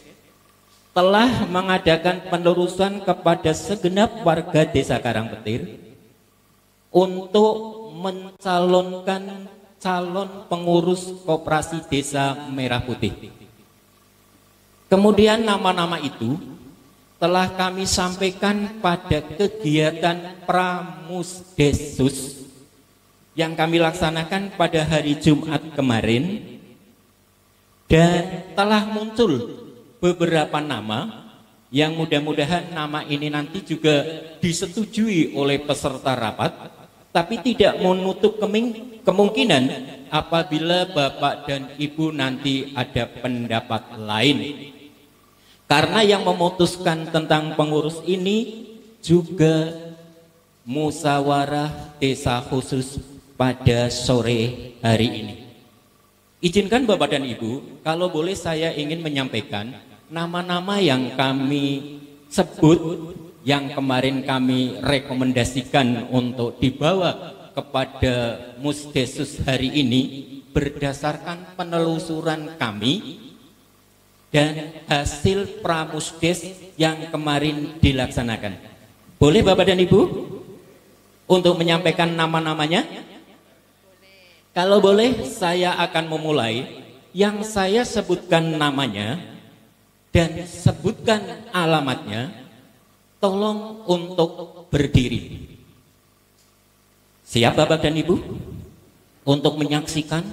telah mengadakan penelusuran kepada segenap warga Desa Karangpetir untuk mencalonkan calon pengurus Koperasi Desa Merah Putih. Kemudian nama-nama itu telah kami sampaikan pada kegiatan Pramusdesus yang kami laksanakan pada hari Jumat kemarin, dan telah muncul beberapa nama yang mudah-mudahan nama ini nanti juga disetujui oleh peserta rapat. Tapi tidak menutup kemungkinan apabila Bapak dan Ibu nanti ada pendapat lain. Karena yang memutuskan tentang pengurus ini juga musyawarah desa khusus pada sore hari ini. Izinkan Bapak dan Ibu, kalau boleh saya ingin menyampaikan nama-nama yang kami sebut, yang kemarin kami rekomendasikan untuk dibawa kepada Musdesus hari ini berdasarkan penelusuran kami dan hasil Pramusdes yang kemarin dilaksanakan. Boleh Bapak dan Ibu untuk menyampaikan nama-namanya? Kalau boleh saya akan memulai. Yang saya sebutkan namanya dan sebutkan alamatnya, tolong untuk berdiri. Siap Bapak dan Ibu untuk menyaksikan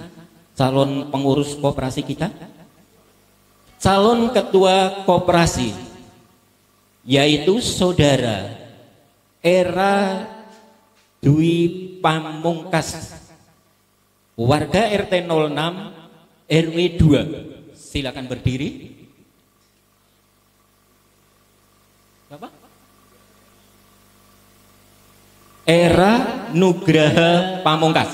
calon pengurus koperasi kita? Calon ketua koperasi yaitu Saudara Era Dwi Pamungkas, warga RT 06 RW 2 silakan berdiri. Bapak? Era Nugraha Pamungkas.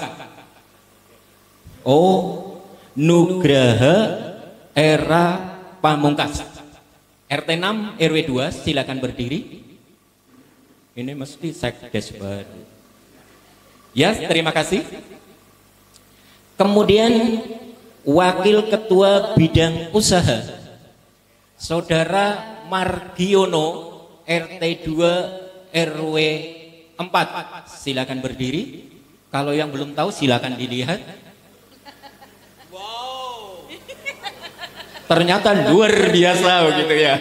Oh, Nugraha Era Pamungkas. RT 6 RW 2 silakan berdiri. Ini mesti sekdes baru. Ya, terima kasih. Kemudian Wakil Ketua Bidang Usaha Saudara Margiono RT 2 RW 4 silakan berdiri. Kalau yang belum tahu silakan dilihat. Wow. Ternyata luar biasa begitu ya.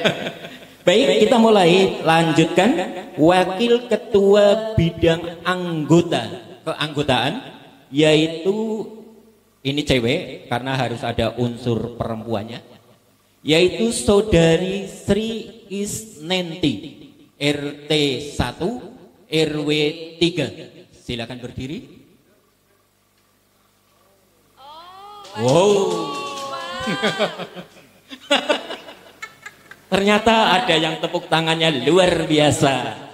Baik, kita mulai lanjutkan. Wakil Ketua Bidang Keanggotaan yaitu ini cewek karena harus ada unsur perempuannya, yaitu Saudari Sri Isnenti RT 1 RW 3. Silakan berdiri. Wow. Ternyata ada yang tepuk tangannya luar biasa.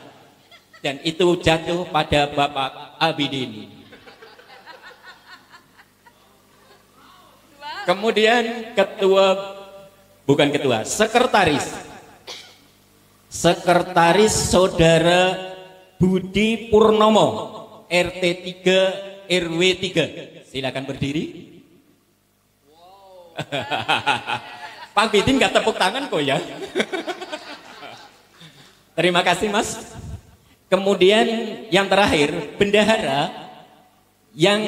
Dan itu jatuh pada Bapak Abidin. Kemudian Sekretaris Saudara Budi Purnomo RT 3 RW 3. Silakan berdiri. Wow. Pak Bidin nggak tepuk tangan kok ya. Terima kasih Mas. Kemudian yang terakhir, bendahara yang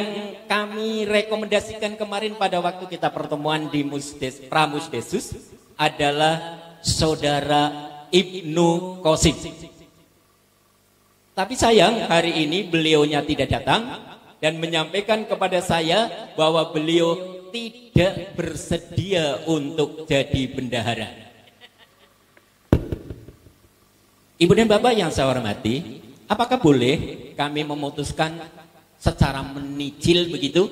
kami rekomendasikan kemarin pada waktu kita pertemuan di Pramusdesus adalah Saudara Ibnu Qasim. Tapi sayang hari ini beliaunya tidak datang dan menyampaikan kepada saya bahwa beliau tidak bersedia untuk jadi bendahara. Ibu dan Bapak yang saya hormati, apakah boleh kami memutuskan secara menicil begitu?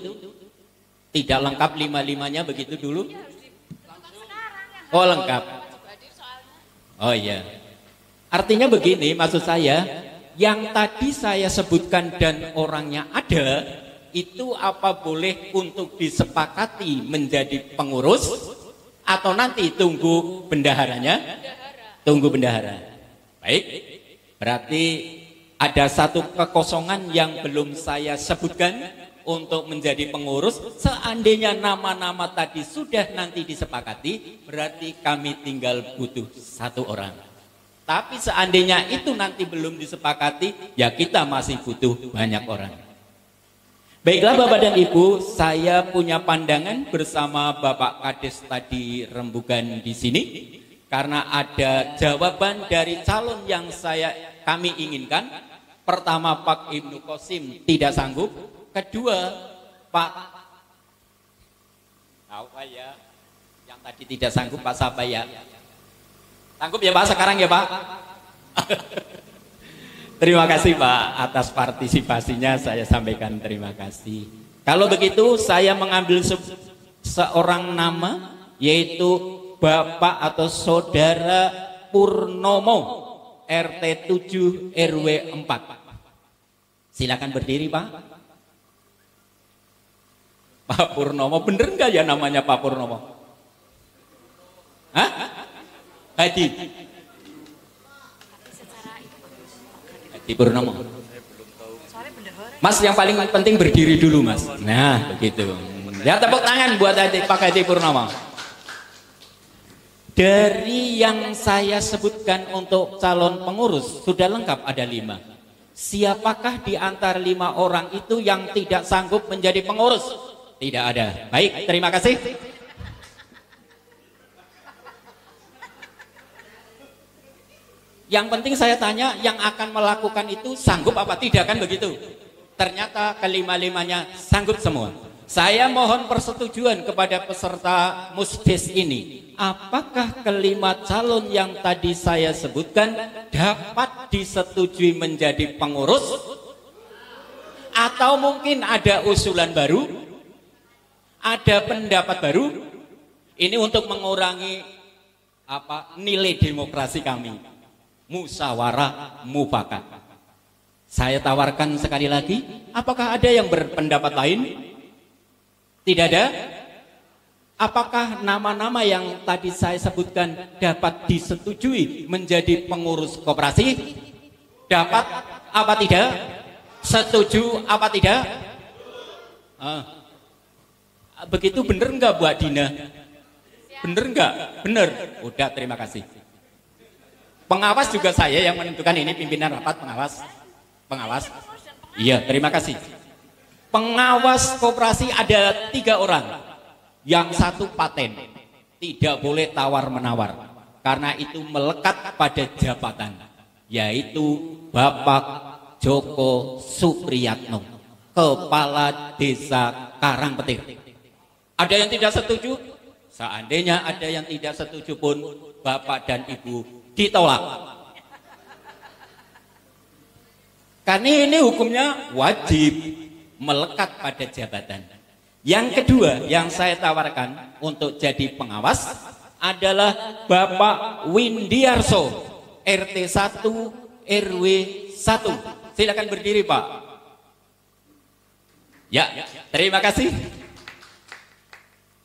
Tidak lengkap lima-limanya begitu dulu? Oh lengkap. Oh iya. Artinya begini, maksud saya, yang tadi saya sebutkan dan orangnya ada, itu apa boleh untuk disepakati menjadi pengurus atau nanti tunggu bendaharanya? Tunggu bendahara. Baik, berarti ada satu kekosongan yang belum saya sebutkan untuk menjadi pengurus. Seandainya nama-nama tadi sudah nanti disepakati, berarti kami tinggal butuh satu orang. Tapi seandainya itu nanti belum disepakati, ya kita masih butuh banyak orang. Baiklah Bapak dan Ibu, saya punya pandangan bersama Bapak Kades tadi rembugan di sini. Karena ada jawaban dari calon yang kami inginkan. Pertama, Pak Ibnu Qasim tidak sanggup. Kedua, Pak apa ya? Yang tadi tidak sanggup Pak siapa ya? Sanggup ya Pak sekarang ya Pak? Terima kasih Pak atas partisipasinya, saya sampaikan terima kasih. Kalau begitu saya mengambil seorang nama, yaitu Bapak atau Saudara Purnomo RT 7 RW 4. Silakan berdiri Pak. Pak Purnomo, bener nggak ya namanya Pak Purnomo? Hah? Hadi. Hadi Purnomo. Mas yang paling penting berdiri dulu Mas. Nah begitu. Ya tepuk tangan buat Pak Hadi Purnomo. Dari yang saya sebutkan untuk calon pengurus sudah lengkap ada 5. Siapakah di antara 5 orang itu yang tidak sanggup menjadi pengurus? Tidak ada. Baik, terima kasih. Yang penting saya tanya, yang akan melakukan itu sanggup apa tidak, kan begitu? Ternyata kelima-limanya sanggup semua. Saya mohon persetujuan kepada peserta musdes ini. Apakah kelima calon yang tadi saya sebutkan dapat disetujui menjadi pengurus? Atau mungkin ada usulan baru? Ada pendapat baru? Ini untuk mengurangi nilai demokrasi kami. Musyawarah mufakat. Saya tawarkan sekali lagi, apakah ada yang berpendapat lain? Tidak ada? Apakah nama-nama yang tadi saya sebutkan dapat disetujui menjadi pengurus koperasi? Dapat apa tidak? Setuju apa tidak? Begitu bener enggak Bu Adina? Bener enggak? Bener. Udah, terima kasih. Pengawas juga saya yang menentukan, ini pimpinan rapat pengawas. Pengawas. Iya, terima kasih. Pengawas koperasi ada 3 orang. Yang satu paten. Tidak boleh tawar-menawar. Karena itu melekat pada jabatan. Yaitu Bapak Joko Supriyatno, Kepala Desa Karangpetir. Ada yang tidak setuju? Seandainya ada yang tidak setuju pun, Bapak dan Ibu ditolak. Karena ini hukumnya wajib melekat pada jabatan. Yang kedua yang saya tawarkan untuk jadi pengawas adalah Bapak Windiarso, RT 1 RW 1. Silakan berdiri, Pak. Ya, terima kasih.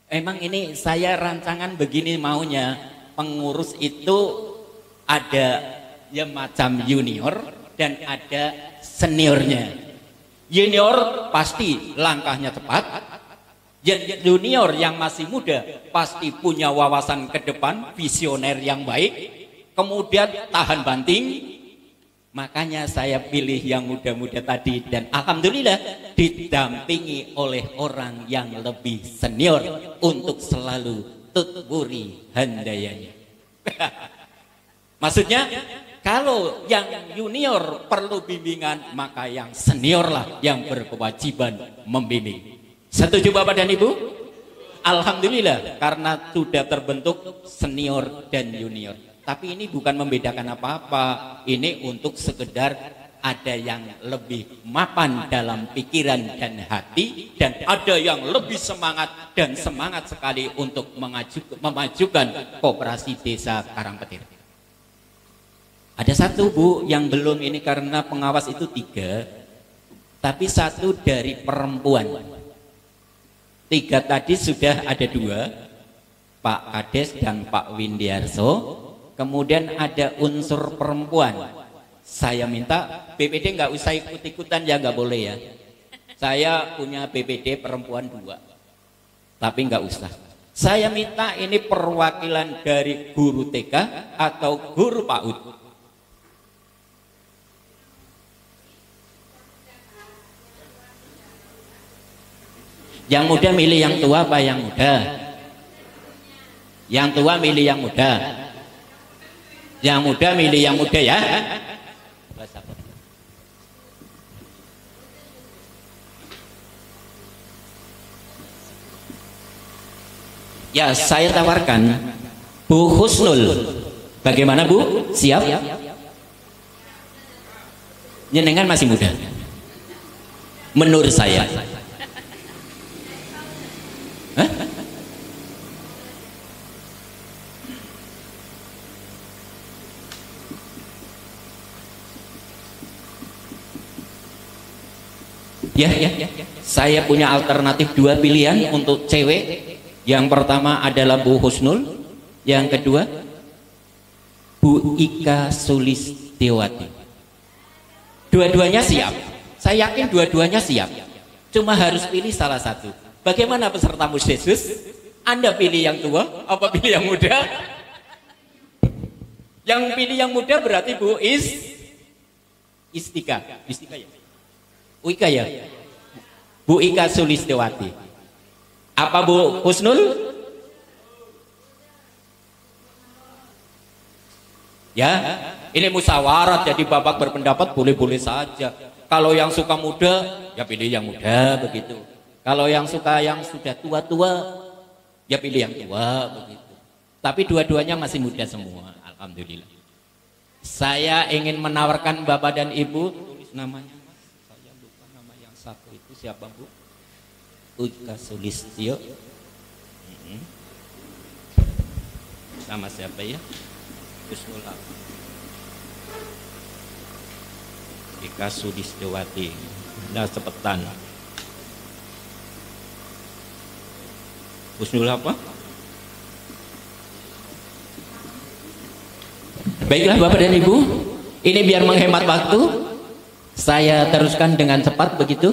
Emang ini saya rancangan begini maunya. Pengurus itu ada ya macam junior dan ada seniornya. Junior pasti langkahnya cepat. Junior yang masih muda pasti punya wawasan ke depan, visioner yang baik, kemudian tahan banting. Makanya saya pilih yang muda-muda tadi, dan alhamdulillah didampingi oleh orang yang lebih senior untuk selalu tutburi handayanya. Maksudnya kalau yang junior perlu bimbingan, maka yang senior lah yang berkewajiban membimbing. Setuju Bapak dan Ibu? Alhamdulillah, karena sudah terbentuk senior dan junior. Tapi ini bukan membedakan apa-apa. Ini untuk sekedar ada yang lebih mapan dalam pikiran dan hati, dan ada yang lebih semangat dan semangat sekali untuk memajukan koperasi desa Karangpetir. Ada satu Bu yang belum ini, karena pengawas itu 3, tapi 1 dari perempuan. 3 tadi sudah ada 2, Pak Kades dan Pak Windiarso. Kemudian ada unsur perempuan. Saya minta BPD nggak usah ikut-ikutan ya, nggak boleh ya. Saya punya BPD perempuan 2, tapi nggak usah. Saya minta ini perwakilan dari guru TK atau guru PAUD. Yang muda milih yang tua apa yang muda? Yang tua milih yang muda. Yang muda milih yang muda ya. Ya, saya tawarkan Bu Husnul. Bagaimana Bu? Siap? Nyenengan masih muda menurut saya. Hah? Ya, saya punya alternatif 2 pilihan untuk cewek. Yang pertama adalah Bu Husnul, yang kedua Bu Ika Sulistiawati. Dua-duanya siap. Saya yakin dua-duanya siap. Cuma harus pilih salah satu. Bagaimana peserta Musdesus? Anda pilih yang tua apa pilih yang muda? Yang pilih yang muda berarti Bu Istika ya? Ika ya? Bu Ika Sulistiawati. Apa Bu Husnul? Ya, ini musyawarah, jadi Bapak berpendapat boleh-boleh saja. Kalau yang suka muda, ya pilih yang muda begitu. Kalau yang suka yang sudah tua-tua, ya pilih yang tua begitu. Tapi dua-duanya masih muda semua, alhamdulillah. Saya ingin menawarkan Bapak dan Ibu, tulis namanya. Saya lupa nama yang satu itu siapa Bu? Ika Sulistyo. Sama siapa ya? Husnul apa? Ika Sudisdewati. Nah, cepetan. Husnul apa? Baiklah Bapak dan Ibu, ini biar menghemat waktu, saya teruskan dengan cepat begitu.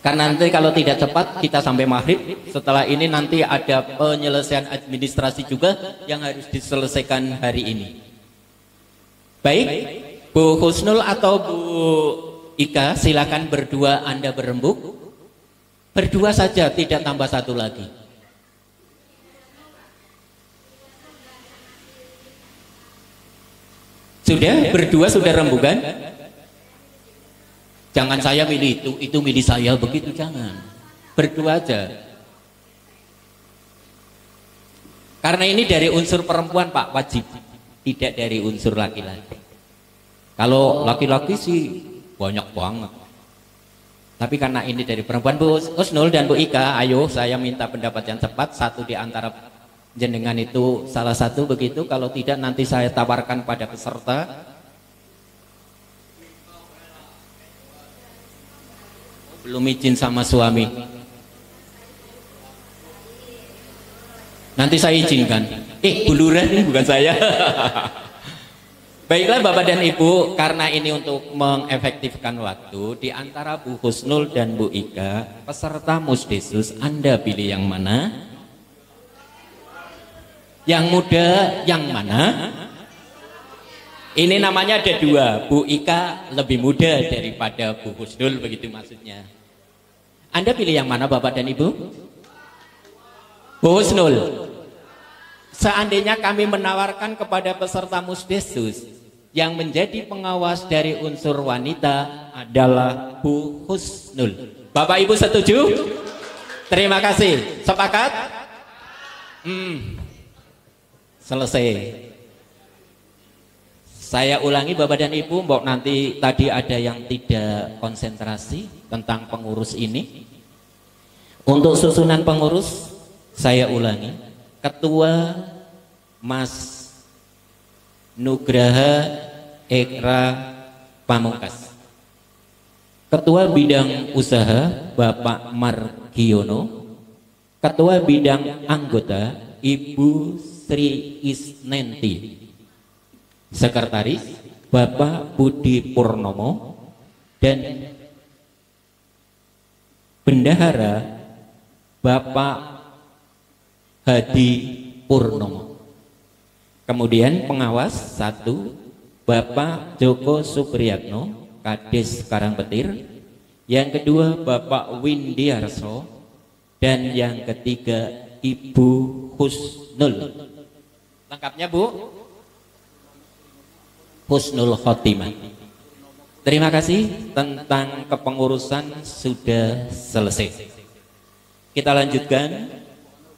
Karena nanti kalau tidak cepat kita sampai maghrib. Setelah ini nanti ada penyelesaian administrasi juga yang harus diselesaikan hari ini. Baik, Bu Husnul atau Bu Ika, silakan berdua Anda berembuk. Berdua saja, tidak tambah satu lagi. Sudah, berdua sudah rembukan? Jangan saya milih itu milih saya, begitu jangan. Berdua aja. Karena ini dari unsur perempuan Pak, wajib. Tidak dari unsur laki-laki. Kalau laki-laki sih banyak banget. Tapi karena ini dari perempuan, Bu Husnul dan Bu Ika, ayo saya minta pendapat yang cepat. Satu di antara jenengan itu salah satu begitu. Kalau tidak nanti saya tawarkan pada peserta. Belum izin sama suami. Nanti saya izinkan. Buluran ini bukan saya. Baiklah Bapak dan Ibu, karena ini untuk mengefektifkan waktu, di antara Bu Husnul dan Bu Ika, peserta Musdesus, Anda pilih yang mana? Yang muda yang mana? Ini namanya ada dua. Bu Ika lebih muda daripada Bu Husnul, begitu maksudnya. Anda pilih yang mana Bapak dan Ibu? Bu Husnul. Seandainya kami menawarkan kepada peserta Musdesus yang menjadi pengawas dari unsur wanita adalah Bu Husnul. Bapak Ibu setuju? Terima kasih. Sepakat? Selesai. Saya ulangi Bapak dan Ibu, mbok nanti tadi ada yang tidak konsentrasi tentang pengurus ini. Untuk susunan pengurus saya ulangi. Ketua Mas Nugraha Ekra Pamungkas. Ketua bidang usaha Bapak Margiono. Ketua bidang anggota Ibu Sri Isnenti. Sekretaris Bapak Budi Purnomo dan bendahara Bapak Hadi Purnomo. Kemudian pengawas 1 Bapak Joko Supriyatno, Kades Karangpetir. Yang kedua Bapak Windiarso dan yang ketiga Ibu Husnul. Lengkapnya Bu? Husnul Khotimah. Terima kasih, tentang kepengurusan sudah selesai. Kita lanjutkan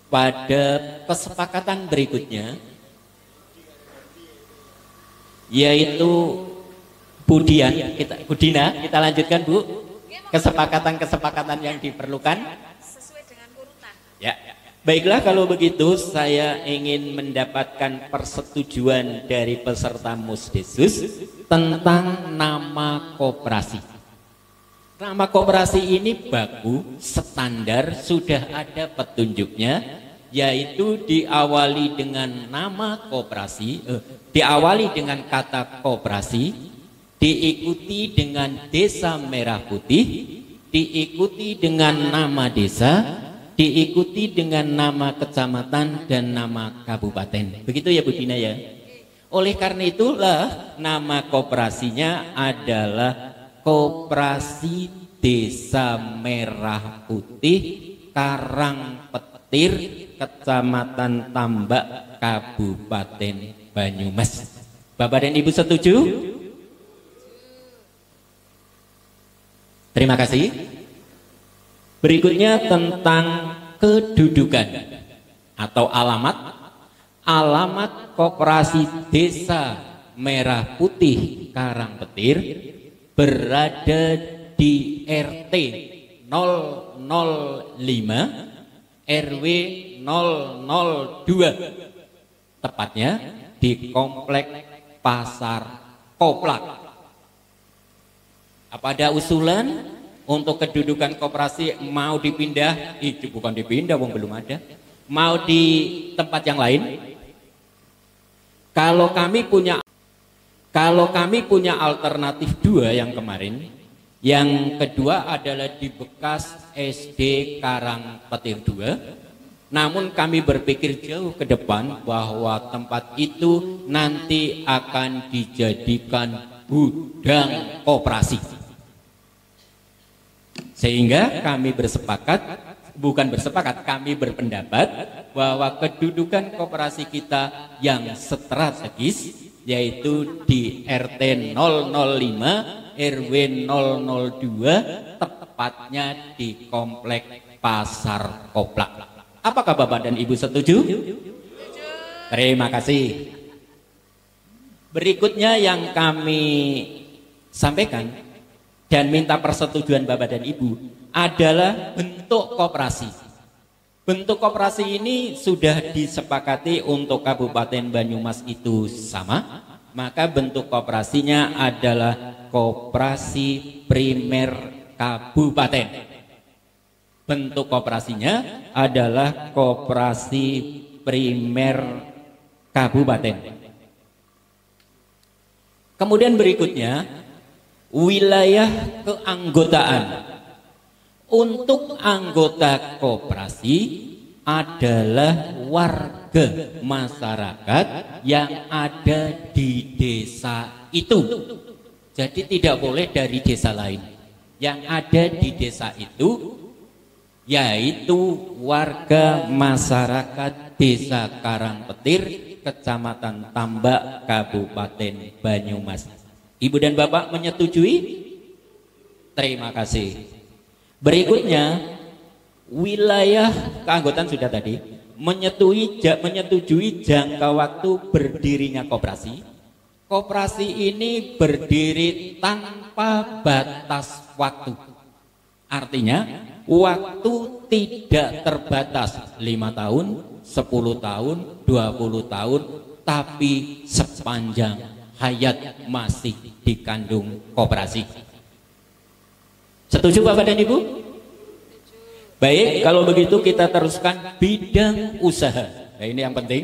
pada kesepakatan berikutnya, yaitu Budina. Kita lanjutkan Bu, kesepakatan-kesepakatan yang diperlukan sesuai dengan urutan. Ya. Baiklah, kalau begitu saya ingin mendapatkan persetujuan dari peserta Musdesus tentang nama koperasi. Nama koperasi ini baku, standar, sudah ada petunjuknya, yaitu diawali dengan nama koperasi, diawali dengan kata koperasi, diikuti dengan Desa Merah Putih, diikuti dengan nama desa, diikuti dengan nama kecamatan dan nama kabupaten. Begitu ya Bu Dina ya. Oleh karena itulah nama koperasinya adalah Koperasi Desa Merah Putih Karangpetir, Kecamatan Tambak, Kabupaten Banyumas. Bapak dan Ibu setuju? Terima kasih. Berikutnya tentang kedudukan atau alamat. Alamat Koperasi Desa Merah Putih Karangpetir berada di RT 005 RW 002 tepatnya di Komplek Pasar Koplak. Apa ada usulan untuk kedudukan koperasi mau dipindah? Itu bukan dipindah, wong belum ada. Mau di tempat yang lain? Kalau kami punya alternatif 2 yang kemarin. Yang kedua adalah di bekas SD Karangpetir 2. Namun kami berpikir jauh ke depan bahwa tempat itu nanti akan dijadikan gudang koperasi. Sehingga kami kami berpendapat bahwa kedudukan koperasi kita yang strategis, yaitu di RT 005 RW 002, tepatnya di Komplek Pasar Koplak. Apakah Bapak dan Ibu setuju? Terima kasih. Berikutnya yang kami sampaikan dan minta persetujuan Bapak dan Ibu adalah bentuk koperasi. Bentuk koperasi ini sudah disepakati untuk Kabupaten Banyumas itu sama, maka bentuk koperasinya adalah koperasi primer kabupaten. Bentuk koperasinya adalah koperasi primer kabupaten. Kemudian berikutnya, wilayah keanggotaan. Untuk anggota koperasi adalah warga masyarakat yang ada di desa itu. Jadi tidak boleh dari desa lain. Yang ada di desa itu yaitu warga masyarakat Desa Karangpetir, Kecamatan Tambak, Kabupaten Banyumas. Ibu dan Bapak menyetujui? Terima kasih. Berikutnya, wilayah keanggotaan sudah tadi, menyetujui jangka waktu berdirinya koperasi. Koperasi ini berdiri tanpa batas waktu. Artinya, waktu tidak terbatas 5 tahun, 10 tahun, 20 tahun, tapi sepanjang hayat masih dikandung koperasi. Setuju Bapak dan Ibu? Baik, kalau begitu kita teruskan bidang usaha. Nah, ini yang penting.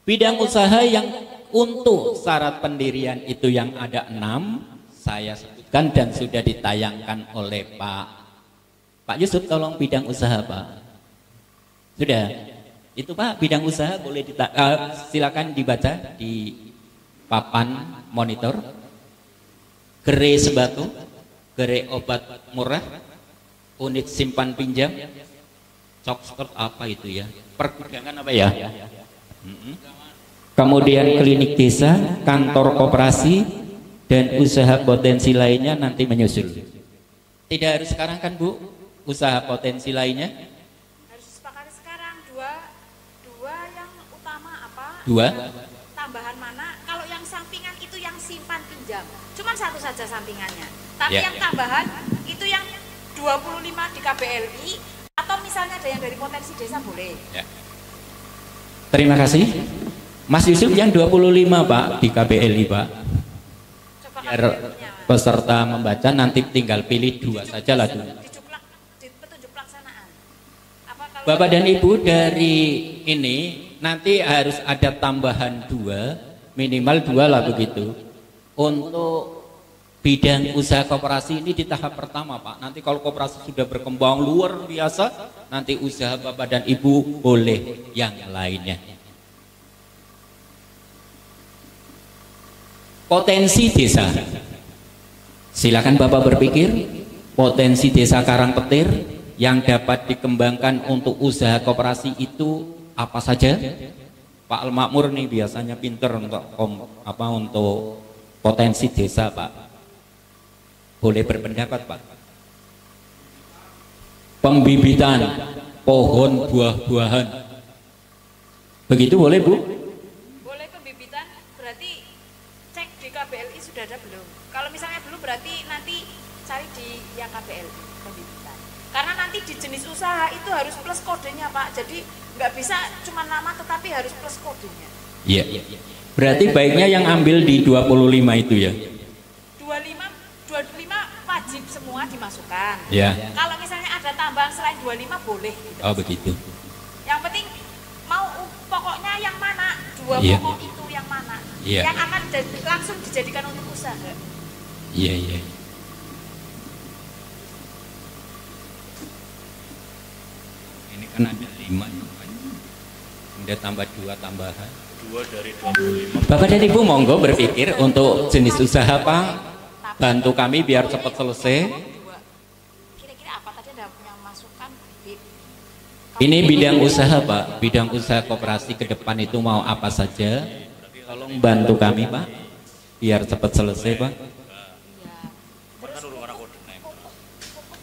Bidang usaha yang untuk syarat pendirian itu yang ada 6, saya sebutkan dan sudah ditayangkan oleh Pak Yusuf. Tolong bidang usaha Pak. Sudah. Itu Pak, bidang usaha boleh silakan dibaca di papan monitor. Gerai sembako, gerai obat murah, unit simpan pinjam, cokstop apa itu ya, pergudangan apa ya, kemudian klinik desa, kantor koperasi, dan usaha potensi lainnya nanti menyusul. Tidak harus sekarang kan Bu, usaha potensi lainnya? Harus disepakati sekarang. Dua yang utama apa? Dua? Tambahan mana? Kalau yang sampingan itu yang simpan pinjam, cuma satu saja sampingannya. Tapi Ya. yang tambahan itu yang 25 di KBLI, atau misalnya ada yang dari potensi desa boleh. Ya. Terima kasih. Mas Yusuf yang 25 Pak di KBLI Pak. Coba Biar peserta membaca nanti tinggal pilih 2 saja lah dulu. di petunjuk pelaksanaan. Kalau Bapak dan Ibu, dari ini nanti harus ada tambahan 2, minimal 2 lah begitu. Untuk bidang usaha koperasi ini di tahap pertama Pak. Nanti kalau koperasi sudah berkembang luar biasa, nanti usaha Bapak dan Ibu boleh yang lainnya. Potensi desa. Silakan Bapak berpikir, potensi desa Karangpetir yang dapat dikembangkan untuk usaha koperasi itu apa saja? Pak Al-Makmur nih biasanya pinter untuk untuk potensi desa Pak. Boleh berpendapat Pak. Pembibitan pohon buah-buahan. Begitu boleh Bu? boleh pembibitan, berarti cek di KBLI sudah ada belum? Kalau misalnya belum berarti nanti cari di yang KBLI pembibitan. Karena nanti di jenis usaha itu harus plus kodenya Pak. Jadi nggak bisa cuma nama tetapi harus plus kodenya. Iya. Berarti baiknya yang ambil di 25 itu ya. 25 wajib semua dimasukkan. Ya. Kalau misalnya ada tambahan selain 25 boleh. Gitu. Oh begitu. Yang penting mau pokoknya yang mana, dua pokok itu yang mana, yang akan langsung dijadikan untuk usaha. Iya. Ini kan ada 5, udah tambah 2 tambahan. 2 dari 25. Bapak dan Ibu monggo berpikir untuk jenis usaha Pak, bantu kami biar cepat selesai. Kira-kira apa tadi ada yang masukkan? Ini bidang usaha Pak, bidang usaha koperasi ke depan itu mau apa saja? Tolong bantu kami Pak, biar cepat selesai Pak.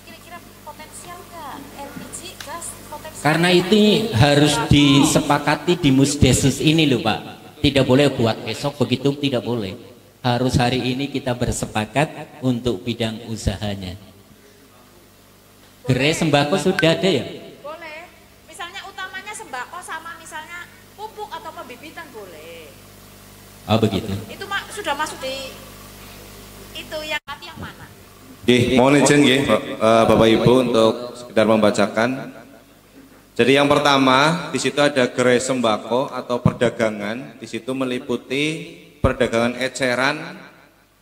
Kira-kira potensial nggak? LPG, gas, potensial? Karena itu harus disepakati di Musdesus ini loh Pak. Tidak boleh buat besok begitu, tidak boleh. Harus hari ini kita bersepakat untuk bidang usahanya. Gerai sembako sudah ada ya? Boleh. Misalnya utamanya sembako sama misalnya pupuk atau pembibitan boleh. Oh begitu. Itu sudah masuk di itu yang mana? Mohon izin Bapak Ibu untuk sekedar membacakan. Jadi yang pertama di situ ada gerai sembako atau perdagangan. Di situ meliputi perdagangan eceran,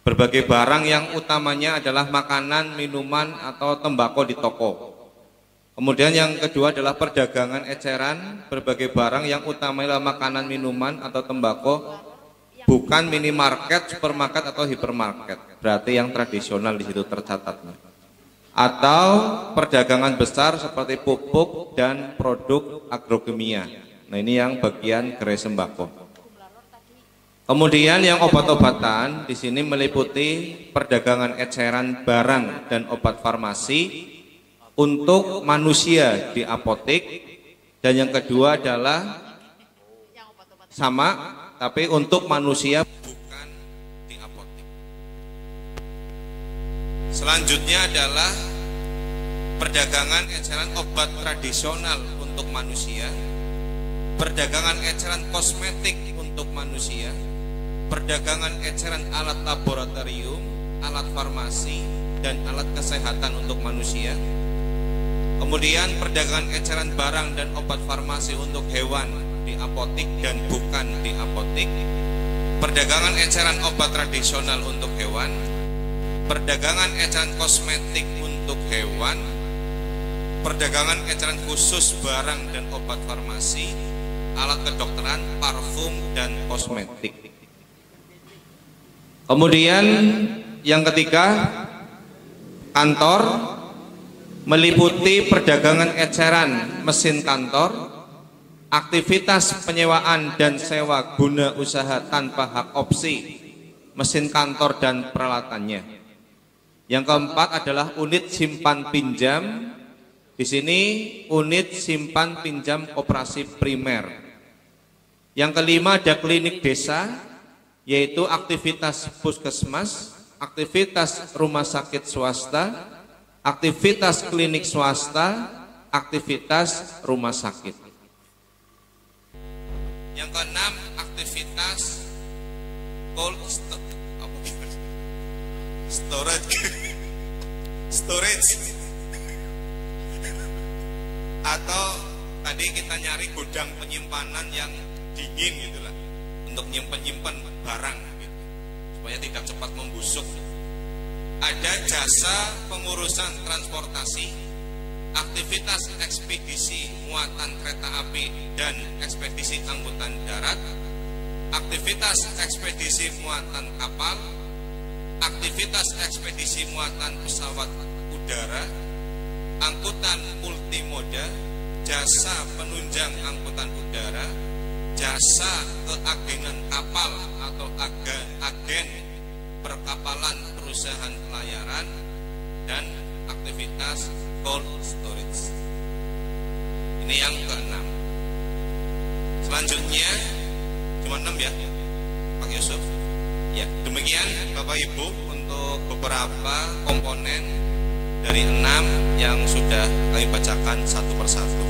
berbagai barang yang utamanya adalah makanan, minuman atau tembakau di toko. Kemudian yang kedua adalah perdagangan eceran, berbagai barang yang utamanya adalah makanan, minuman atau tembakau, bukan minimarket, supermarket atau hipermarket. Berarti yang tradisional di situ tercatatnya. Atau perdagangan besar seperti pupuk dan produk agrokimia. Nah ini yang bagian gerai sembako. Kemudian yang obat-obatan di sini meliputi perdagangan eceran barang dan obat farmasi untuk manusia di apotek, dan yang kedua adalah sama tapi untuk manusia bukan di apotek. Selanjutnya adalah perdagangan eceran obat tradisional untuk manusia, perdagangan eceran kosmetik untuk manusia, perdagangan eceran alat laboratorium, alat farmasi, dan alat kesehatan untuk manusia. Kemudian perdagangan eceran barang dan obat farmasi untuk hewan di apotek dan bukan di apotek. Perdagangan eceran obat tradisional untuk hewan, perdagangan eceran kosmetik untuk hewan, perdagangan eceran khusus barang dan obat farmasi, alat kedokteran, parfum, dan kosmetik. Kemudian yang ketiga, kantor meliputi perdagangan eceran mesin kantor, aktivitas penyewaan dan sewa guna usaha tanpa hak opsi mesin kantor dan peralatannya. Yang keempat adalah unit simpan pinjam. Di sini unit simpan pinjam koperasi primer. Yang kelima ada klinik desa, yaitu aktivitas puskesmas, aktivitas rumah sakit swasta, aktivitas klinik swasta, aktivitas rumah sakit. Yang keenam aktivitas cold storage atau tadi kita nyari gudang penyimpanan yang dingin gitulah, untuk nyimpen barang gitu, supaya tidak cepat membusuk. Ada jasa pengurusan transportasi, aktivitas ekspedisi muatan kereta api dan ekspedisi angkutan darat, aktivitas ekspedisi muatan kapal, aktivitas ekspedisi muatan pesawat udara, angkutan multimoda, jasa penunjang angkutan udara, jasa keagenan kapal atau agen perkapalan perusahaan pelayaran, dan aktivitas cold storage. Ini yang keenam. Selanjutnya cuma 6 ya Pak Yusuf. Ya, demikian Bapak Ibu untuk beberapa komponen dari dari 6 yang sudah kami bacakan satu persatu.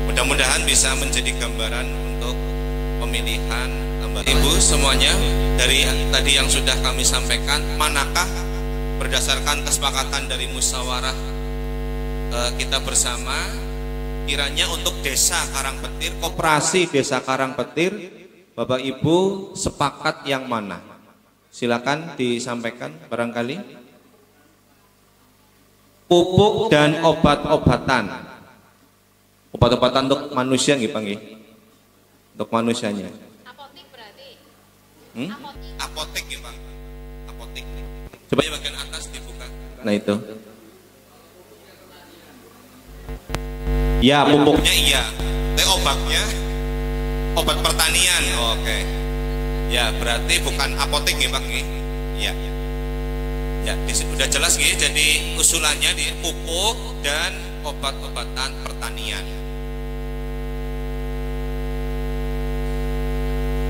Mudah-mudahan bisa menjadi gambaran untuk pemilihan Ibu semuanya. Dari tadi yang sudah kami sampaikan, manakah berdasarkan kesepakatan dari musyawarah kita bersama, kiranya untuk Desa Karangpetir, Koperasi Desa Karangpetir, Bapak Ibu sepakat yang mana? Silakan disampaikan barangkali. Pupuk dan obat-obatan. Obat-obatan untuk manusia nggih, Pak nggih? Untuk manusianya. Apotek berarti. Apotek nggih, Pak. Apotek. Coba ya bagian atas dibuka. Nah itu. Ya, pupuknya iya. Tapi obatnya obat pertanian. Oh, oke. Ya, berarti bukan apotek nggih, Pak nggih. Iya. Ya, sudah jelas nggih. Jadi usulannya di pupuk dan obat-obatan pertanian.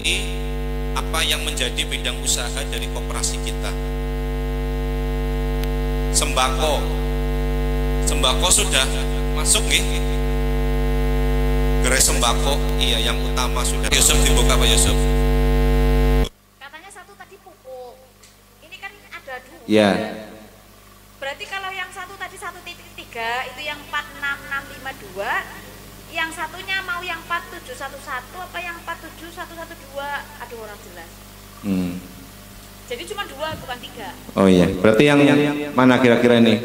Ini apa yang menjadi bidang usaha dari koperasi kita? Sembako. Sembako sudah masuk nggih? Gerai sembako, iya yang utama sudah. Yusuf dibuka Pak Yusuf. Katanya satu tadi pupuk. Ini kan ada 2. Ya. Berarti kalau yang satu tadi 1.3 itu yang 46652, yang satunya mau yang 4711 apa yang 47112? Aduh orang jelas. Jadi cuma 2 bukan 3. Oh iya, berarti yang mana kira-kira ini?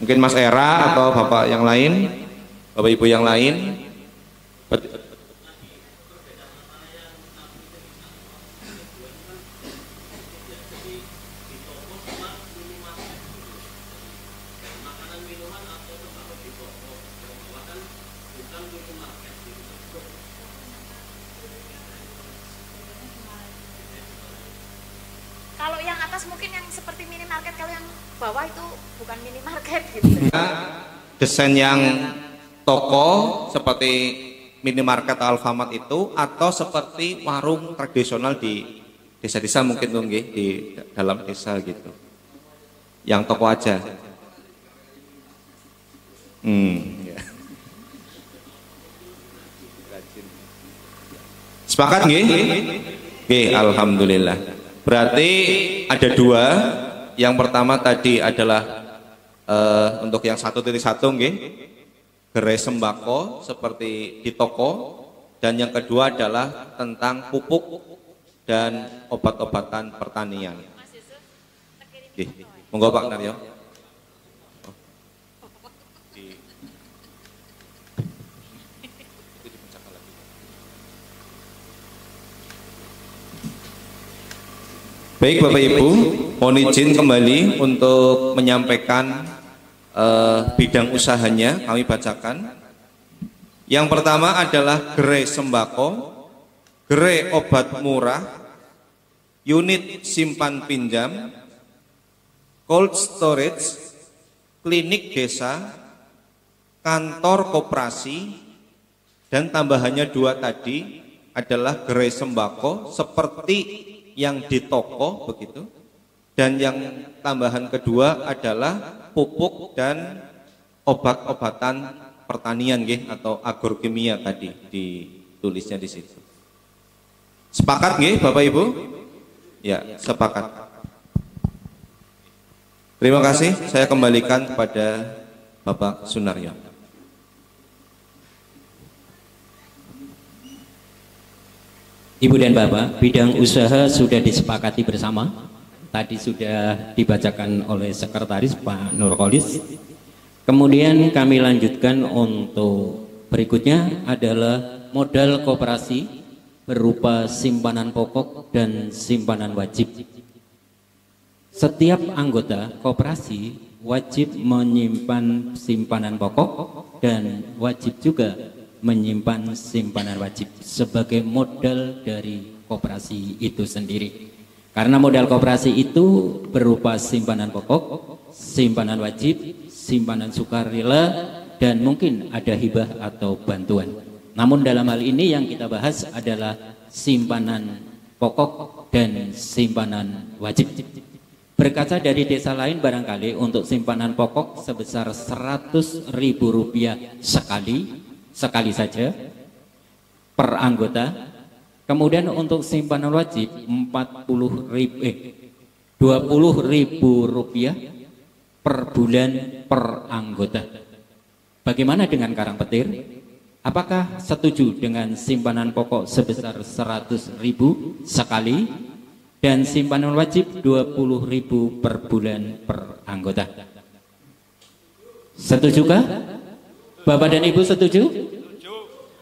Mungkin Mas Era atau Bapak yang lain? Bapak Ibu yang lain? Kalau yang atas mungkin yang seperti minimarket, kalau yang bawah itu bukan minimarket gitu. Desain yang toko seperti minimarket atau Alfamart itu, atau seperti warung tradisional di desa-desa mungkin tuh nggih, di dalam desa gitu. Yang toko aja. Ya. Sepakat nggih? Nggih, alhamdulillah. Berarti ada 2. Yang pertama tadi adalah untuk yang 1.1 nggih, gerai sembako seperti di toko, dan yang kedua adalah tentang pupuk dan obat-obatan pertanian. Nggih, monggo Pak Naryo. Baik Bapak Ibu, mohon izin kembali untuk menyampaikan bidang usahanya kami bacakan. Yang pertama adalah gerai sembako, gerai obat murah, unit simpan pinjam, cold storage, klinik desa, kantor koperasi, dan tambahannya 2 tadi adalah gerai sembako seperti yang di toko begitu, dan yang tambahan kedua adalah pupuk dan obat-obatan pertanian nggih, atau agrokimia tadi ditulisnya di situ. Sepakat nggih Bapak Ibu? Ya, sepakat. Terima kasih, saya kembalikan kepada Bapak Sunaryo. Ibu dan Bapak, bidang usaha sudah disepakati bersama. Tadi sudah dibacakan oleh Sekretaris Pak Nurholis. Kemudian kami lanjutkan untuk berikutnya adalah modal koperasi berupa simpanan pokok dan simpanan wajib. Setiap anggota koperasi wajib menyimpan simpanan pokok dan wajib juga menyimpan simpanan wajib sebagai modal dari koperasi itu sendiri. Karena modal koperasi itu berupa simpanan pokok, simpanan wajib, simpanan sukarela, dan mungkin ada hibah atau bantuan. Namun dalam hal ini yang kita bahas adalah simpanan pokok dan simpanan wajib. Berkaca dari desa lain barangkali untuk simpanan pokok sebesar Rp100.000 sekali saja per anggota. Kemudian untuk simpanan wajib Rp20.000 per bulan per anggota. Bagaimana dengan Karangpetir? Apakah setuju dengan simpanan pokok sebesar 100.000 sekali dan simpanan wajib 20.000 per bulan per anggota? Setujukah? Bapak dan Ibu setuju?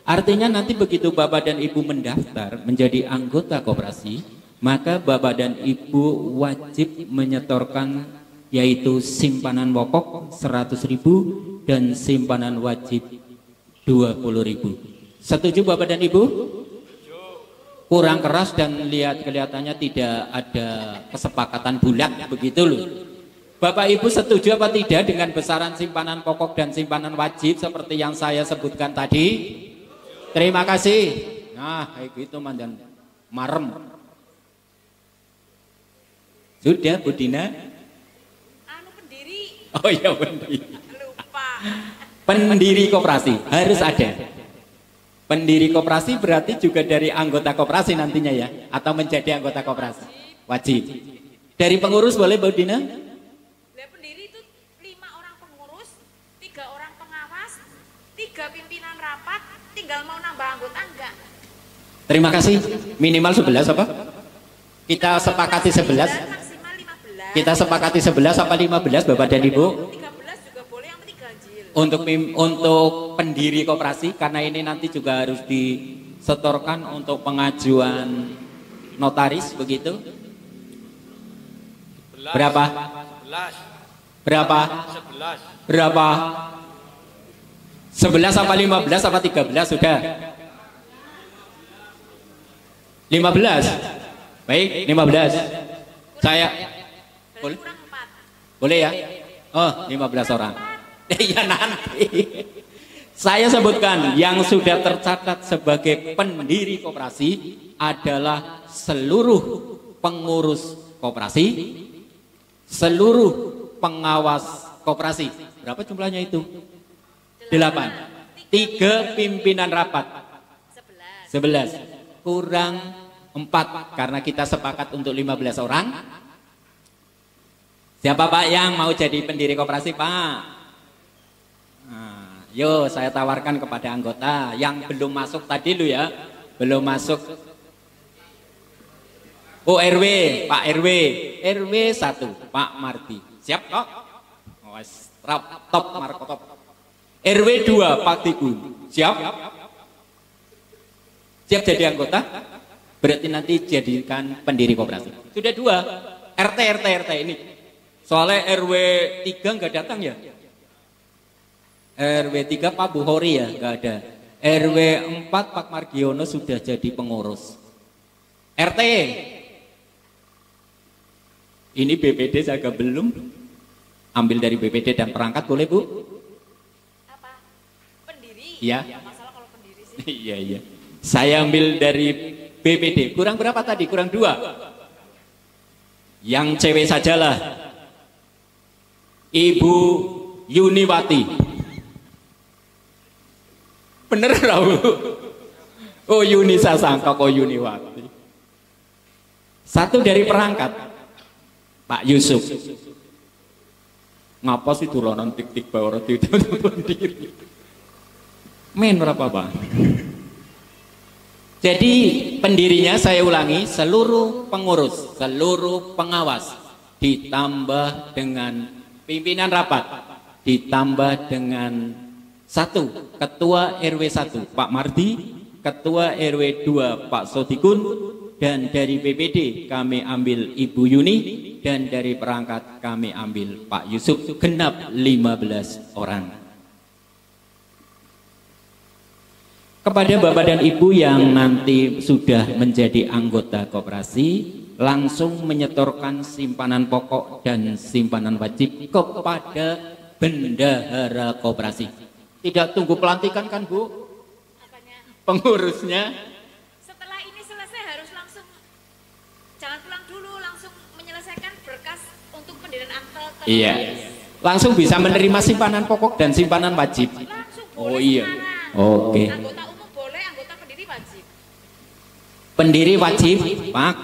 Artinya nanti begitu Bapak dan Ibu mendaftar menjadi anggota koperasi, maka Bapak dan Ibu wajib menyetorkan yaitu simpanan pokok 100.000 dan simpanan wajib 20.000. Setuju Bapak dan Ibu? Kurang keras dan kelihatannya tidak ada kesepakatan bulat begitu loh. Bapak Ibu setuju apa tidak dengan besaran simpanan pokok dan simpanan wajib seperti yang saya sebutkan tadi? Terima kasih. Nah, kayak gitu mandan marem. Sudah Bu Dina? Pendiri. Oh iya pendiri. Lupa. Pendiri koperasi harus ada. Pendiri koperasi berarti juga dari anggota koperasi nantinya ya, atau menjadi anggota koperasi. Wajib. Dari pengurus boleh Bu Dina? Pendiri itu 5 orang pengurus, 3 orang pengawas, 3 pimpinan rapat, tinggal mau nambah anggota enggak? Terima kasih. Minimal 11 apa? Kita sepakati 11. Maksimal 15. Kita sepakati 11 apa 15 Bapak dan Ibu? 13 juga boleh, yang penting ganjil. Untuk pendiri koperasi, karena ini nanti juga harus disetorkan untuk pengajuan notaris begitu. Berapa? 11. Berapa? 11. Berapa? 11 apa 15 apa 13 sudah? 15. Baik, 15. Saya boleh? Boleh ya? Oh, 15 orang. Ya nanti. Saya sebutkan yang sudah tercatat sebagai pendiri koperasi adalah seluruh pengurus koperasi, seluruh pengawas koperasi. Berapa jumlahnya itu? 8. 3 pimpinan rapat. 11. Kurang 4 karena kita sepakat untuk 15 orang. Siapa Pak yang mau jadi pendiri koperasi Pak? Nah, yo saya tawarkan kepada anggota yang belum masuk tadi lu ya, belum masuk. Oh RW, Pak RW, RW 1 Pak Marti. Siap kok? Oh, top Marco top. RW 2 Pak Tigun. Siap? Siap jadi anggota? Berarti nanti jadikan pendiri koperasi. Sudah 2. RT ini. Soalnya RW 3 nggak datang ya? RW 3 Pak Buhori ya, nggak ada. RW 4 Pak Margiono sudah jadi pengurus. RT. Ini BPD saya belum. Ambil dari BPD dan perangkat boleh Bu? Apa? Pendiri? Iya. Ya, masalah kalau pendiri sih. Iya. Saya ambil dari BPD. Kurang berapa tadi? Kurang 2. Yang cewek sajalah. Ibu Yuniwati. Bener tahu? Oh Yuni saya sangka kok Yuniwati. 1 dari perangkat Pak Yusuf. Ngapa sih turunan tik-tik bawah roti pendiri? Men berapa Pak? Jadi pendirinya saya ulangi, seluruh pengurus, seluruh pengawas, ditambah dengan pimpinan rapat, ditambah dengan 1 ketua RW 1 Pak Mardi, ketua RW 2 Pak Sodikun, dan dari BPD kami ambil Ibu Yuni, dan dari perangkat kami ambil Pak Yusuf, genap 15 orang. Kepada Bapak dan Ibu yang nanti sudah menjadi anggota koperasi, langsung menyetorkan simpanan pokok dan simpanan wajib kepada bendahara koperasi. Tidak tunggu pelantikan kan Bu? Apanya? Pengurusnya. Setelah ini selesai harus langsung, jangan pulang dulu, langsung menyelesaikan berkas Iya. Langsung bisa menerima simpanan pokok dan simpanan wajib. Oh iya. Oke. Anggota umum boleh, anggota pendiri wajib. Pendiri wajib, Pak,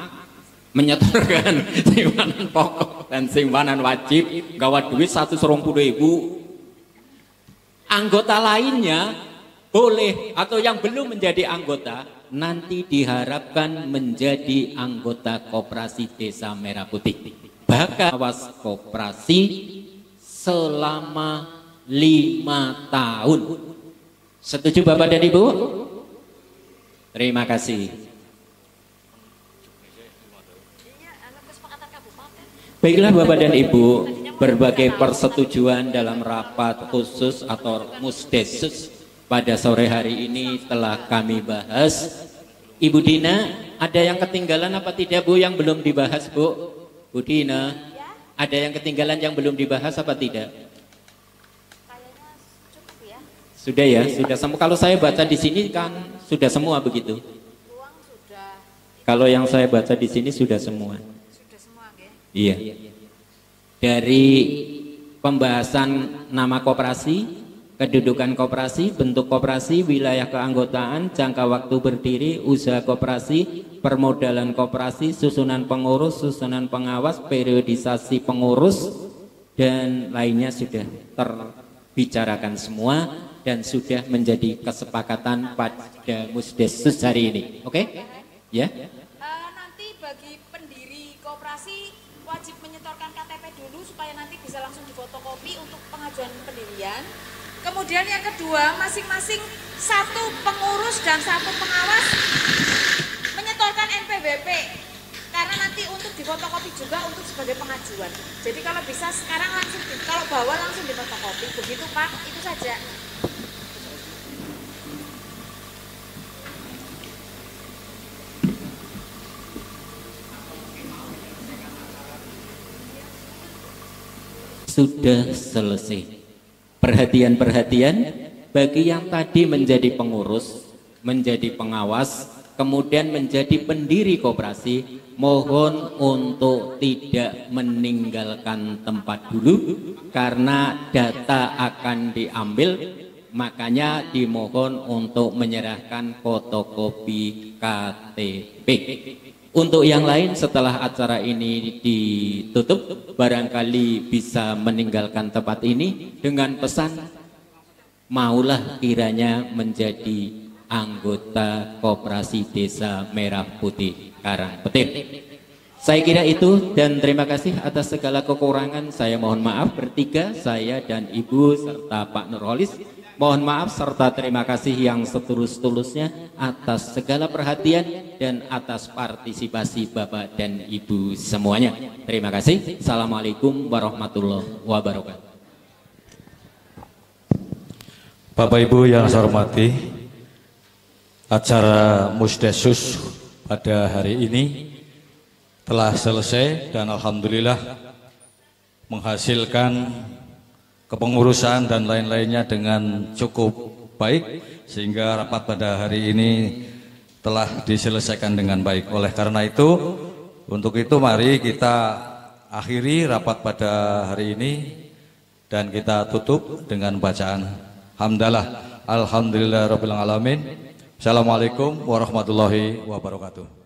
menyetorkan simpanan pokok dan simpanan wajib, gawat duit 120.000. Anggota lainnya boleh atau yang belum menjadi anggota nanti diharapkan menjadi anggota koperasi Desa Merah Putih. Bahkan awas koperasi selama 5 tahun. Setuju Bapak dan Ibu? Terima kasih. Baiklah Bapak dan Ibu, berbagai persetujuan dalam rapat khusus atau musdesus pada sore hari ini telah kami bahas. Ibu Dina, ada yang ketinggalan apa tidak Bu yang belum dibahas Bu? Bu Dina, ada yang ketinggalan yang belum dibahas apa tidak? Sudah ya, sudah semua. Kalau saya baca di sini kan sudah semua begitu. Kalau yang saya baca di sini sudah semua. Iya. Dari pembahasan nama koperasi, kedudukan koperasi, bentuk koperasi, wilayah keanggotaan, jangka waktu berdiri, usaha koperasi, permodalan koperasi, susunan pengurus, susunan pengawas, periodisasi pengurus, dan lainnya sudah terbicarakan semua dan sudah menjadi kesepakatan pada musdesus hari ini. Oke? Ya? Nanti bagi pendiri koperasi wajib menyetorkan KTP dulu supaya nanti bisa langsung difotokopi untuk pengajuan pendirian. Kemudian yang kedua, masing-masing satu pengurus dan satu pengawas menyetorkan NPWP. Karena nanti untuk difotokopi juga untuk sebagai pengajuan. Jadi kalau bisa sekarang langsung, kalau bawa langsung difotokopi. Begitu Pak, itu saja. Sudah selesai. Perhatian-perhatian bagi yang tadi menjadi pengurus, menjadi pengawas, kemudian menjadi pendiri koperasi, mohon untuk tidak meninggalkan tempat dulu karena data akan diambil, makanya dimohon untuk menyerahkan fotokopi KTP. Untuk yang lain setelah acara ini ditutup, barangkali bisa meninggalkan tempat ini dengan pesan, maulah kiranya menjadi anggota Koperasi Desa Merah Putih Karangpetir. Saya kira itu dan terima kasih atas segala kekurangan. Saya mohon maaf bertiga, saya dan Ibu serta Pak Nurholis. Mohon maaf serta terima kasih yang setulus-tulusnya atas segala perhatian dan atas partisipasi Bapak dan Ibu semuanya. Terima kasih. Assalamualaikum warahmatullahi wabarakatuh. Bapak Ibu yang saya hormati, acara musdesus pada hari ini telah selesai dan alhamdulillah menghasilkan kepengurusan dan lain-lainnya dengan cukup baik sehingga rapat pada hari ini telah diselesaikan dengan baik. Oleh karena itu, untuk itu mari kita akhiri rapat pada hari ini dan kita tutup dengan bacaan hamdalah alhamdulillahirabbil alamin. Assalamualaikum warahmatullahi wabarakatuh.